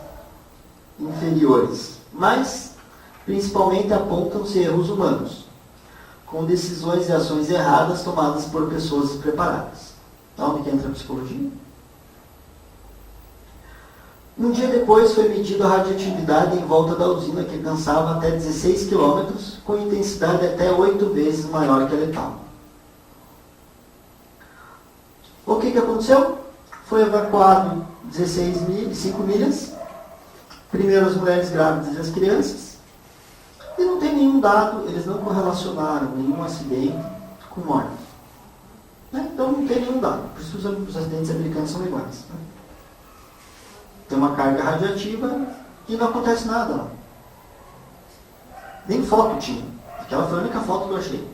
Speaker 2: inferiores, mas principalmente apontam-se erros humanos, com decisões e ações erradas tomadas por pessoas despreparadas. Onde entra a psicologia? Um dia depois foi medida a radioatividade em volta da usina, que alcançava até 16 km, com intensidade até 8 vezes maior que a letal. O que aconteceu? Foi evacuado 5 milhas, primeiro as mulheres grávidas e as crianças, e não tem nenhum dado, eles não correlacionaram nenhum acidente com morte. Então não tem nenhum dado, por isso os acidentes americanos são iguais. Tem uma carga radioativa e não acontece nada lá. Nem foto tinha. Aquela foi a única foto que eu achei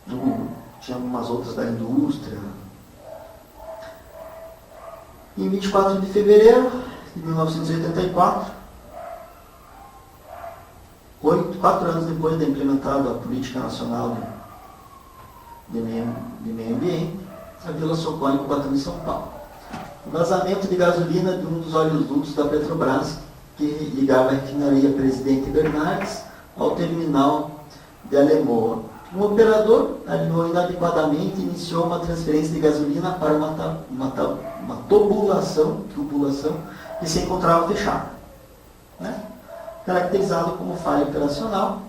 Speaker 2: no Google. Tinha algumas outras da indústria. Em 24 de fevereiro de 1984, 4 anos depois de implementada a Política Nacional de Meio Ambiente, a Vila Socorro, em Cubatão, em São Paulo. O vazamento de gasolina de um dos oleodutos da Petrobras, que ligava a refinaria Presidente Bernardes ao terminal de Alemoa. Um operador alinhou inadequadamente e iniciou uma transferência de gasolina para uma tubulação que se encontrava fechada, caracterizado como falha operacional.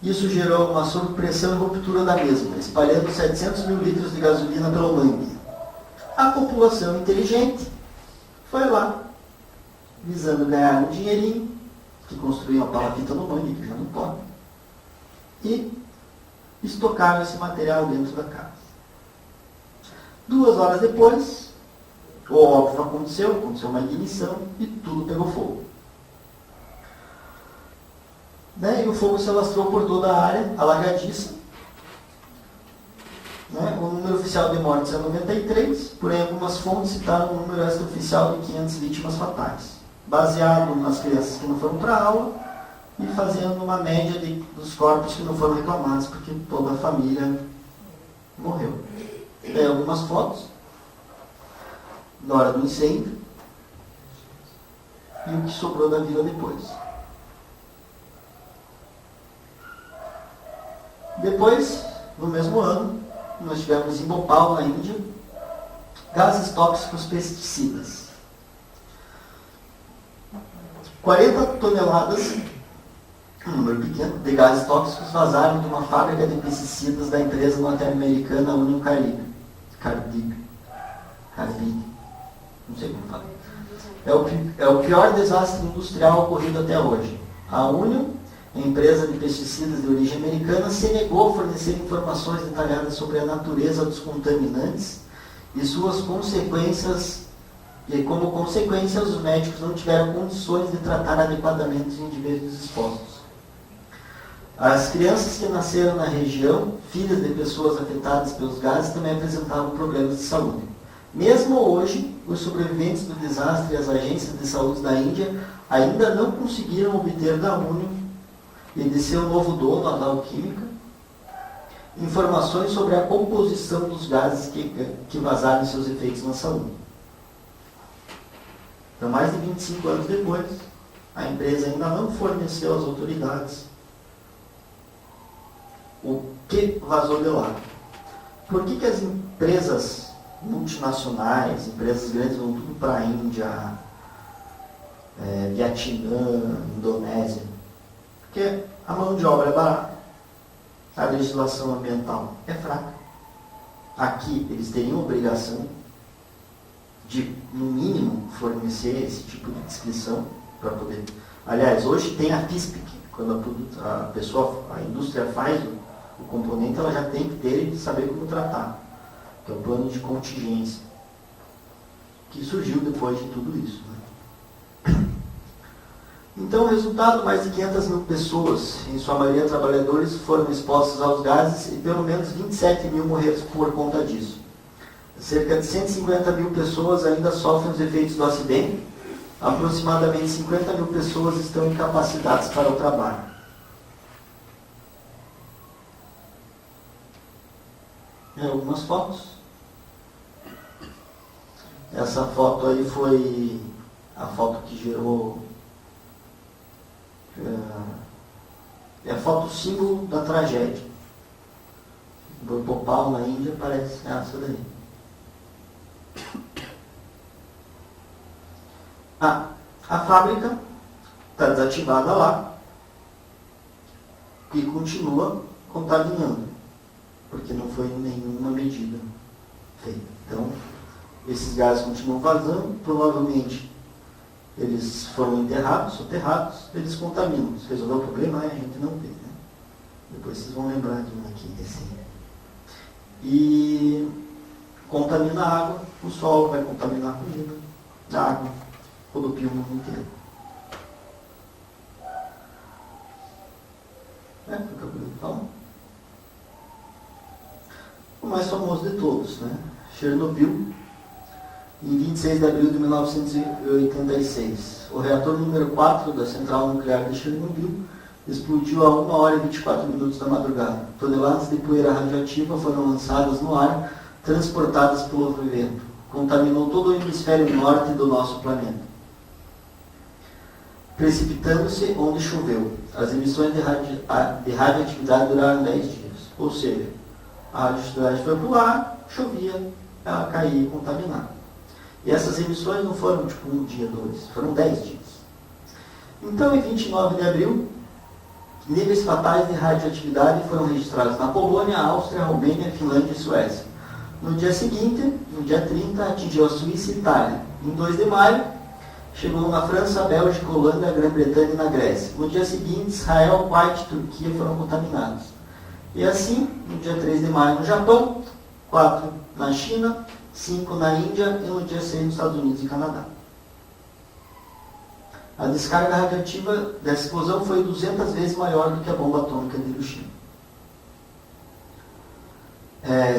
Speaker 2: Isso gerou uma sobrepressão e ruptura da mesma, espalhando 700 mil litros de gasolina pelo mangue. A população inteligente foi lá, visando ganhar um dinheirinho, que construiu uma palafita no mangue, que já não pode, e estocaram esse material dentro da casa. 2 horas depois, o óbvio aconteceu uma ignição e tudo pegou fogo. E o fogo se alastrou por toda a área, alagadiça. O número oficial de mortes é 93, porém algumas fontes citaram um número extraoficial de 500 vítimas fatais, baseado nas crianças que não foram para a aula e fazendo uma média dos corpos que não foram reclamados, porque toda a família morreu. Tem algumas fotos na hora do incêndio e o que sobrou da vila depois. Depois, no mesmo ano, nós tivemos em Bhopal, na Índia, gases tóxicos pesticidas. 40 toneladas, um número pequeno, de gases tóxicos vazaram de uma fábrica de pesticidas da empresa norte-americana Union Carbide. Não sei como fala. É o pior desastre industrial ocorrido até hoje. A Union, a empresa de pesticidas de origem americana, se negou a fornecer informações detalhadas sobre a natureza dos contaminantes e suas consequências, e como consequência os médicos não tiveram condições de tratar adequadamente os indivíduos expostos.
Speaker 3: As crianças que nasceram na região, filhas de pessoas afetadas pelos gases, também apresentavam problemas de saúde. Mesmo hoje, os sobreviventes do desastre e as agências de saúde da Índia ainda não conseguiram obter da União e de seu novo dono, a Dow Química, informações sobre a composição dos gases que vazaram e seus efeitos na saúde. Então, mais de 25 anos depois, a empresa ainda não forneceu às autoridades o que vazou de lá. Por que as empresas multinacionais, empresas grandes, vão tudo para a Índia, Vietnã, Indonésia? Porque a mão de obra é barata, a legislação ambiental é fraca. Aqui eles teriam obrigação de, no mínimo, fornecer esse tipo de descrição para poder... Aliás, hoje tem a FISPIC, quando a indústria faz o componente, ela já tem que ter e saber como tratar, que é o plano de contingência, que surgiu depois de tudo isso, né? Então, o resultado, mais de 500 mil pessoas, em sua maioria trabalhadores, foram expostas aos gases e pelo menos 27 mil morreram por conta disso. Cerca de 150 mil pessoas ainda sofrem os efeitos do acidente, aproximadamente 50 mil pessoas estão incapacitadas para o trabalho. Algumas fotos. Essa foto aí foi a foto que gerou... É a foto símbolo da tragédia. Bhopal, na Índia, parece essa daí. A fábrica está desativada lá e continua contaminando, porque não foi nenhuma medida feita. Então, esses gases continuam vazando, provavelmente eles foram enterrados, soterrados, eles contaminam. Se resolver o problema, a gente não vê, né? Depois vocês vão lembrar de um aqui, assim. E contamina a água, o solo vai contaminar a comida, a água, rodopia o mundo inteiro. Foi o que eu acabei de falar. O mais famoso de todos, né? Chernobyl, em 26 de abril de 1986. O reator número 4 da central nuclear de Chernobyl explodiu a 1 hora e 24 minutos da madrugada. Toneladas de poeira radioativa foram lançadas no ar, transportadas pelo vento. Contaminou todo o hemisfério norte do nosso planeta, precipitando-se onde choveu. As emissões de radioatividade duraram 10 dias. Ou seja, a radioatividade foi para o ar, chovia, ela caía e contaminava. E essas emissões não foram tipo um dia, dois, foram 10 dias. Então, em 29 de abril, níveis fatais de radioatividade foram registrados na Polônia, Áustria, Romênia, Finlândia e Suécia. No dia seguinte, no dia 30, atingiu a Suíça e Itália. Em 2 de maio, chegou na França, Bélgica, Holanda, Grã-Bretanha e na Grécia. No dia seguinte, Israel, Kuwait e Turquia foram contaminados. E assim, no dia 3 de maio no Japão, 4 na China, 5 na Índia e no dia 6 nos Estados Unidos e Canadá. A descarga radioativa dessa explosão foi 200 vezes maior do que a bomba atômica de Hiroshima.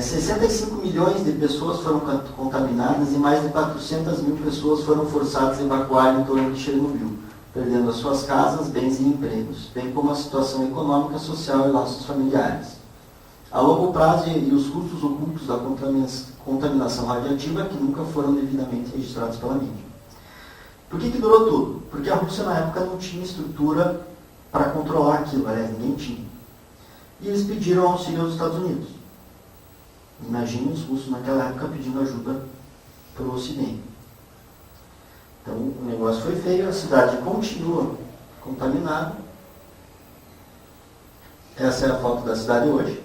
Speaker 3: 65 milhões de pessoas foram contaminadas e mais de 400 mil pessoas foram forçadas a evacuar em torno de Chernobyl, perdendo as suas casas, bens e empregos, bem como a situação econômica, social e laços familiares. A longo prazo e os custos ocultos da contaminação radiativa que nunca foram devidamente registrados pela mídia. Por que durou tudo? Porque a Rússia na época não tinha estrutura para controlar aquilo, aliás, ninguém tinha. E eles pediram auxílio aos Estados Unidos. Imagine os russos naquela época pedindo ajuda para o Ocidente. Então o negócio foi feio, a cidade continua contaminada. Essa é a foto da cidade hoje.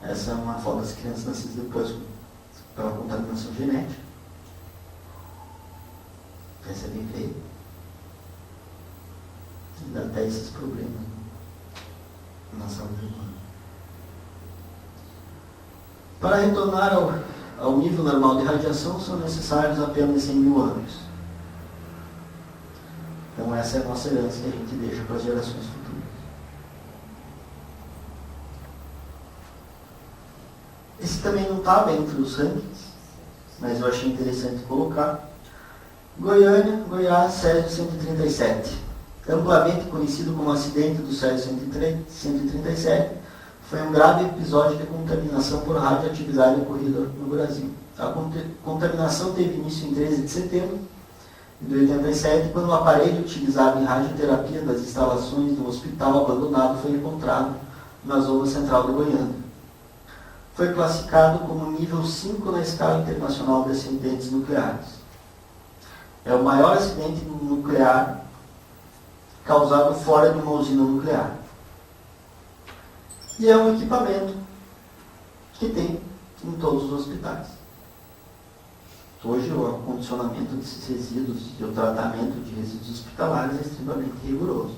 Speaker 3: Essa é uma foto das crianças nascidas depois pela contaminação genética. Essa é bem feia. E dá até esses problemas na saúde humana. Para retornar ao nível normal de radiação, são necessários apenas 100 mil anos. Então, Então essa é a nossa herança que a gente deixa para as gerações futuras. Esse também não estava entre os rankings, mas eu achei interessante colocar. Goiânia, Goiás, Césio 137. Amplamente conhecido como acidente do Césio 137, foi um grave episódio de contaminação por radioatividade ocorrido no Brasil. A contaminação teve início em 13 de setembro de 87, quando um aparelho utilizado em radioterapia das instalações do hospital abandonado foi encontrado na zona central de Goiânia. Foi classificado como nível 5 na escala internacional de acidentes nucleares. É o maior acidente nuclear causado fora de uma usina nuclear. E é um equipamento que tem em todos os hospitais. Hoje, o acondicionamento desses resíduos e o tratamento de resíduos hospitalares é extremamente rigoroso.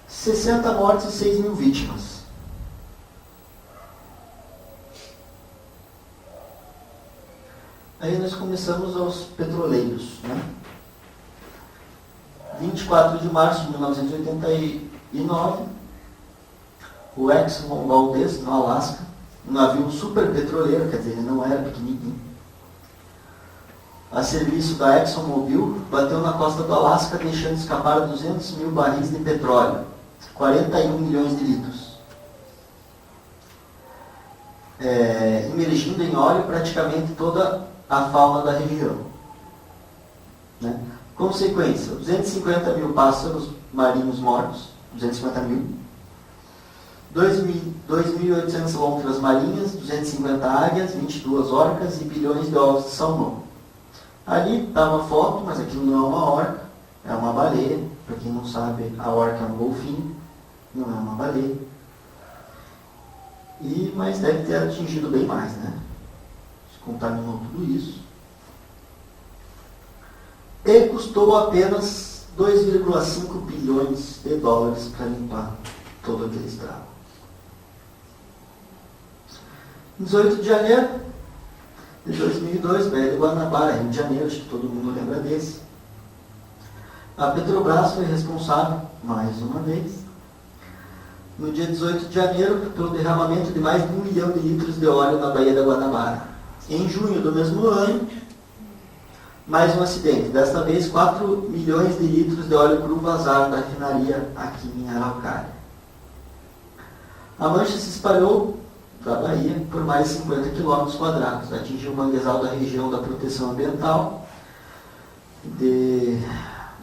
Speaker 3: 60 mortes e 6 mil vítimas. Aí nós começamos aos petroleiros, né? 24 de março de 1989, o Exxon Valdez, no Alasca, um navio super petroleiro, quer dizer, ele não era pequenininho, a serviço da ExxonMobil, bateu na costa do Alasca, deixando escapar 200 mil barris de petróleo, 41 milhões de litros, imergindo em óleo praticamente toda a fauna da região, né? Consequência, 250 mil pássaros marinhos mortos, 250 mil, 2.800 lontras marinhas, 250 águias, 22 orcas e bilhões de ovos de salmão. Ali está uma foto, mas aquilo não é uma orca, é uma baleia. Para quem não sabe, a orca é um golfinho, não é uma baleia. Mas deve ter atingido bem mais, né? Se contaminou tudo isso. E custou apenas 2,5 bilhões de dólares para limpar todo aquele estrago. 18 de janeiro de 2002, BR Guanabara, Rio de Janeiro, acho que todo mundo lembra desse. A Petrobras foi responsável, mais uma vez, no dia 18 de janeiro, pelo derramamento de mais de 1 milhão de litros de óleo na Baía da Guanabara. Em junho do mesmo ano, mais um acidente, desta vez 4 milhões de litros de óleo cru vazaram da refinaria aqui em Araucária. A mancha se espalhou da Bahia por mais de 50 km², atingiu o manguezal da região da proteção ambiental de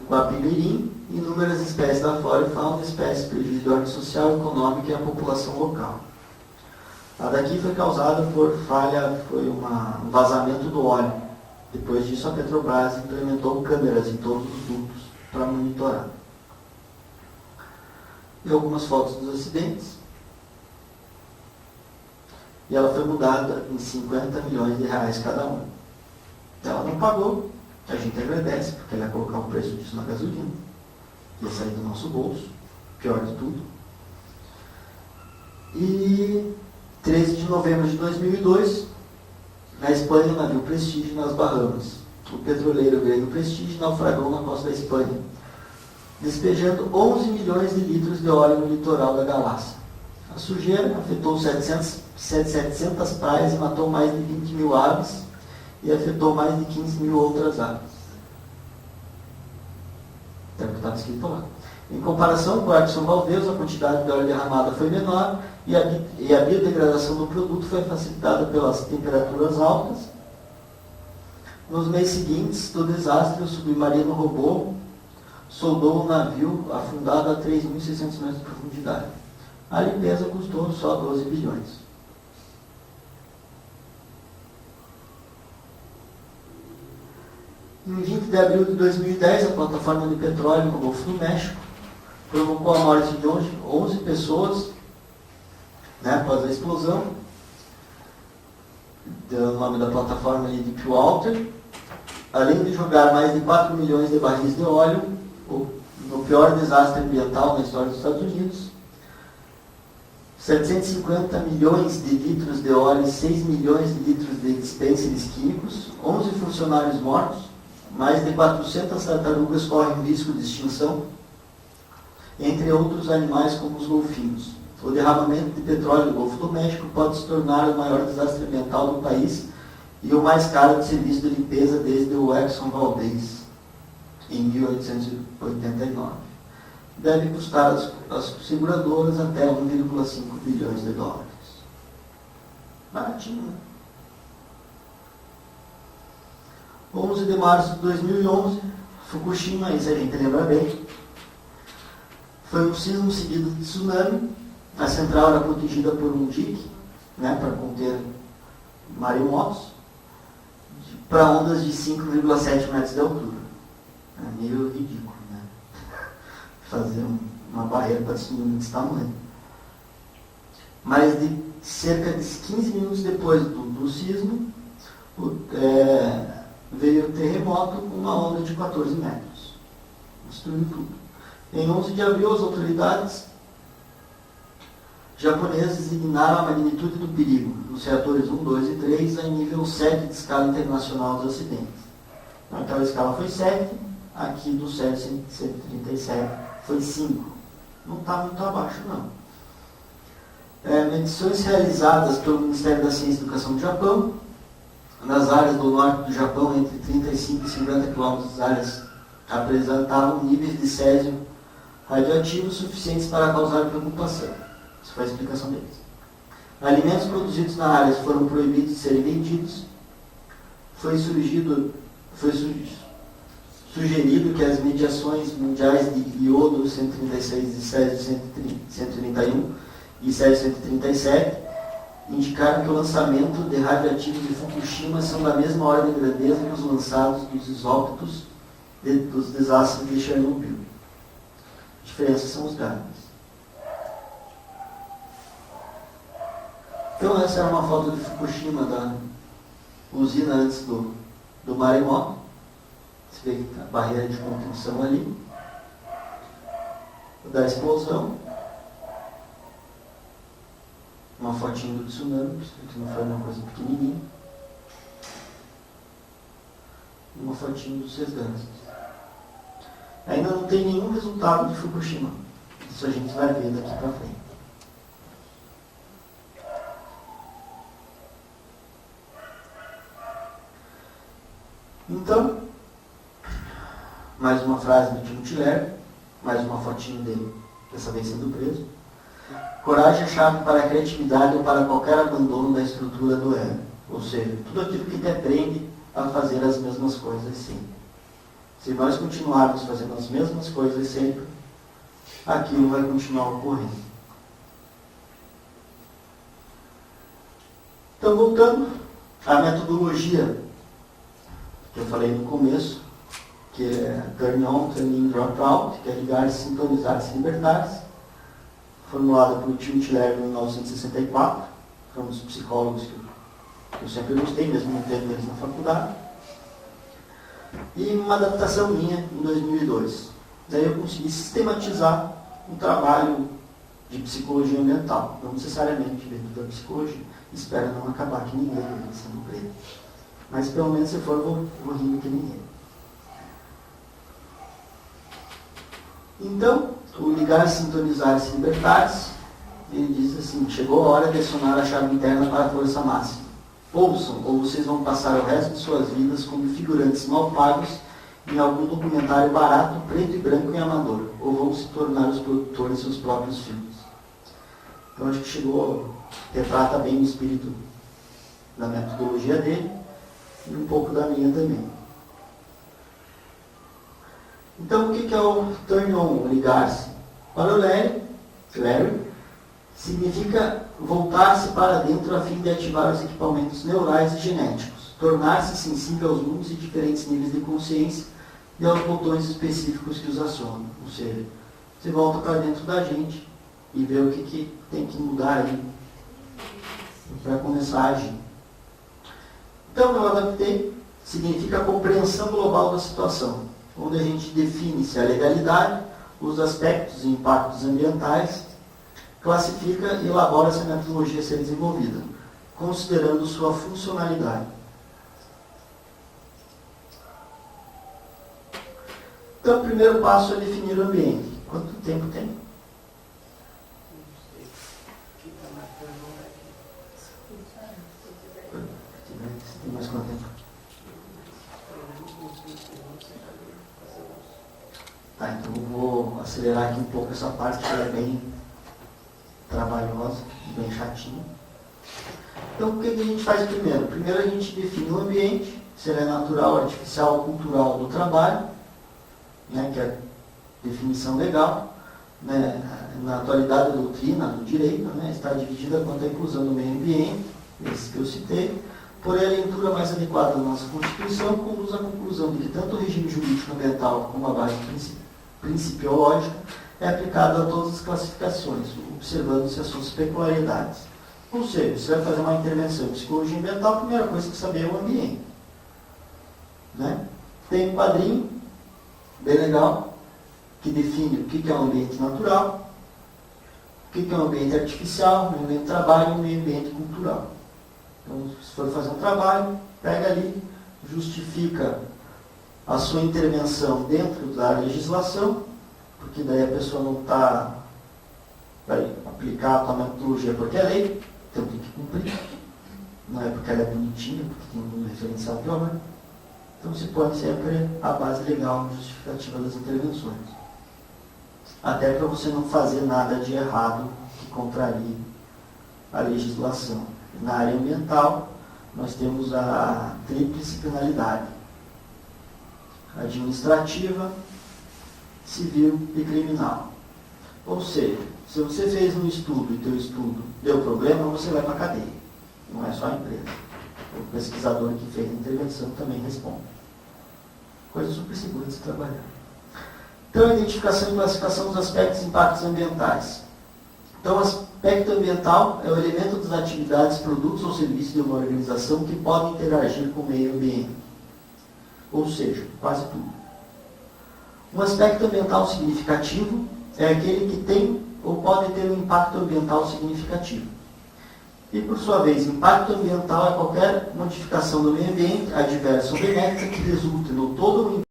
Speaker 3: Guapimirim, inúmeras espécies da flora e fauna, espécies prejuízo de ordem social, econômica e a população local. A daqui foi causada por falha, foi um vazamento do óleo. Depois disso, a Petrobras implementou câmeras em todos os dutos para monitorar. E algumas fotos dos acidentes. E ela foi mudada em 50 milhões de reais cada um. Ela não pagou, a gente agradece, porque ela ia colocar o preço disso na gasolina. Ia sair do nosso bolso, pior de tudo. E 13 de novembro de 2002, na Espanha, o navio Prestige nas Bahamas. O petroleiro grego Prestige naufragou na costa da Espanha, despejando 11 milhões de litros de óleo no litoral da Galácia. A sujeira afetou 700 praias e matou mais de 20 mil aves e afetou mais de 15 mil outras aves. É o que estava escrito lá. Em comparação com o Exxon Valdez, a quantidade de óleo derramada foi menor e a biodegradação do produto foi facilitada pelas temperaturas altas. Nos meses seguintes do desastre, o submarino robô soldou o navio afundado a 3.600 metros de profundidade. A limpeza custou só 12 bilhões. Em 20 de abril de 2010, a plataforma de petróleo no Golfo do México provocou a morte de 11 pessoas, né, após a explosão. Deu o nome da plataforma de Deepwater. Além de jogar mais de 4 milhões de barris de óleo, no pior desastre ambiental na história dos Estados Unidos, 750 milhões de litros de óleo e 6 milhões de litros de dispênseres químicos, 11 funcionários mortos, mais de 400 tartarugas correm risco de extinção, entre outros animais como os golfinhos. O derramamento de petróleo no Golfo do México pode se tornar o maior desastre ambiental do país e o mais caro de serviço de limpeza desde o Exxon Valdez, em 1889. Deve custar às seguradoras até 1,5 bilhões de dólares. Baratinho, né? 11 de março de 2011, Fukushima, isso a gente lembra bem, foi um sismo seguido de tsunami. A central era protegida por um dique, né, para conter maremotos, para ondas de 5,7 metros de altura. É meio ridículo, né? Fazer uma barreira para tsunami desse tamanho. Mas de cerca de 15 minutos depois do sismo, veio o terremoto com uma onda de 14 metros. Destruiu tudo. Em 11 de abril, as autoridades japonesas designaram a magnitude do perigo nos reatores 1, 2 e 3 em nível 7 de escala internacional dos acidentes. Então, aquela escala foi 7, aqui do 137 foi 5. Não está muito abaixo, não. Medições realizadas pelo Ministério da Ciência e Educação do Japão, nas áreas do norte do Japão, entre 35 e 50 km das áreas, apresentavam níveis de césio radioativo suficientes para causar preocupação. Essa foi a explicação deles. Alimentos produzidos na área foram proibidos de serem vendidos. Foi sugerido que as mediações mundiais de iodo 136 e césio 131 e césio 137 indicaram que o lançamento de radioativos de Fukushima são da mesma ordem de grandeza que os lançados dos isótopos dos desastres de Chernobyl. A diferença são os gases. Então essa era uma foto de Fukushima, da usina antes do maremoto. Você vê a barreira de contenção ali, da explosão. Uma fotinho do tsunami, que não foi uma coisa pequenininha. Uma fotinho dos resgates. Ainda não tem nenhum resultado de Fukushima. Isso a gente vai ver daqui para frente. Então, mais uma frase do Timothy Leary, mais uma fotinho dele, dessa vez sendo preso. Coragem é chave para a criatividade ou para qualquer abandono da estrutura do ego. Ou seja, tudo aquilo que te prende a fazer as mesmas coisas sempre. Se nós continuarmos fazendo as mesmas coisas sempre, aquilo vai continuar ocorrendo. Então, voltando à metodologia que eu falei no começo, que é Turn On, Turn In, Drop Out, que é ligar-se, sintonizar-se, libertar-se, formulada por Timothy Leary em 1964, foi um dos psicólogos que eu sempre gostei, mesmo não tendo eles na faculdade, e uma adaptação minha em 2002. Daí eu consegui sistematizar um trabalho de psicologia ambiental, não necessariamente dentro da psicologia, espero não acabar que ninguém sendo preso, mas pelo menos se for, vou rir que ninguém. Então, o ligar, sintonizar-se, libertar-se, ele diz assim: chegou a hora de acionar a chave interna para a força máxima. Ouçam, ou vocês vão passar o resto de suas vidas como figurantes mal pagos em algum documentário barato, preto e branco e amador, ou vão se tornar os produtores de seus próprios filmes. Então acho que chegou, retrata bem o espírito da metodologia dele e um pouco da minha também. Então o que é o turn on, ligar-se? Para o Leary, significa voltar-se para dentro a fim de ativar os equipamentos neurais e genéticos, tornar-se sensível aos mundos e diferentes níveis de consciência e aos botões específicos que os acionam. Ou seja, você volta para dentro da gente e vê o que tem que mudar aí para começar a agir. Então eu adaptei, significa a compreensão global da situação, onde a gente define-se a legalidade, os aspectos e impactos ambientais, classifica e elabora essa metodologia a ser desenvolvida, considerando sua funcionalidade. Então, o primeiro passo é definir o ambiente. Quanto tempo tem? Tem mais quanto tempo? Tá, então eu vou acelerar aqui um pouco essa parte que é bem trabalhosa, bem chatinha. Então, o que a gente faz primeiro? Primeiro a gente define o ambiente, se ele é natural, artificial ou cultural do trabalho, né, que é definição legal. Né, na atualidade da doutrina do direito, né, está dividida quanto à inclusão do meio ambiente, esse que eu citei. Porém, a leitura mais adequada da nossa Constituição conduz à conclusão de que tanto o regime jurídico ambiental como a base principiológica é aplicada a todas as classificações, observando-se as suas peculiaridades. Ou seja, você vai fazer uma intervenção em psicologia ambiental, a primeira coisa que você saber é o ambiente. Né? Tem um quadrinho bem legal que define o que é um ambiente natural, o que é um ambiente artificial, um ambiente de trabalho e um meio ambiente cultural. Então, se for fazer um trabalho, pega ali, justifica a sua intervenção dentro da legislação, porque daí a pessoa não vai aplicar a metodologia porque é lei, então tem que cumprir. Não é porque ela é bonitinha, porque tem um referencial de obra. Então se põe sempre a base legal justificativa das intervenções. Até para você não fazer nada de errado que contrarie a legislação. Na área ambiental, nós temos a tríplice penalidade: administrativa, civil e criminal. Ou seja, se você fez um estudo e teu estudo deu problema, você vai para a cadeia. Não é só a empresa. O pesquisador que fez a intervenção também responde. Coisa super segura de se trabalhar. Então, a identificação e classificação dos aspectos e impactos ambientais. Então, o aspecto ambiental é o elemento das atividades, produtos ou serviços de uma organização que podem interagir com o meio ambiente. Ou seja, quase tudo. Um aspecto ambiental significativo é aquele que tem ou pode ter um impacto ambiental significativo. E, por sua vez, impacto ambiental é qualquer modificação do meio ambiente, adversa ou benéfica, que resulte no todo ou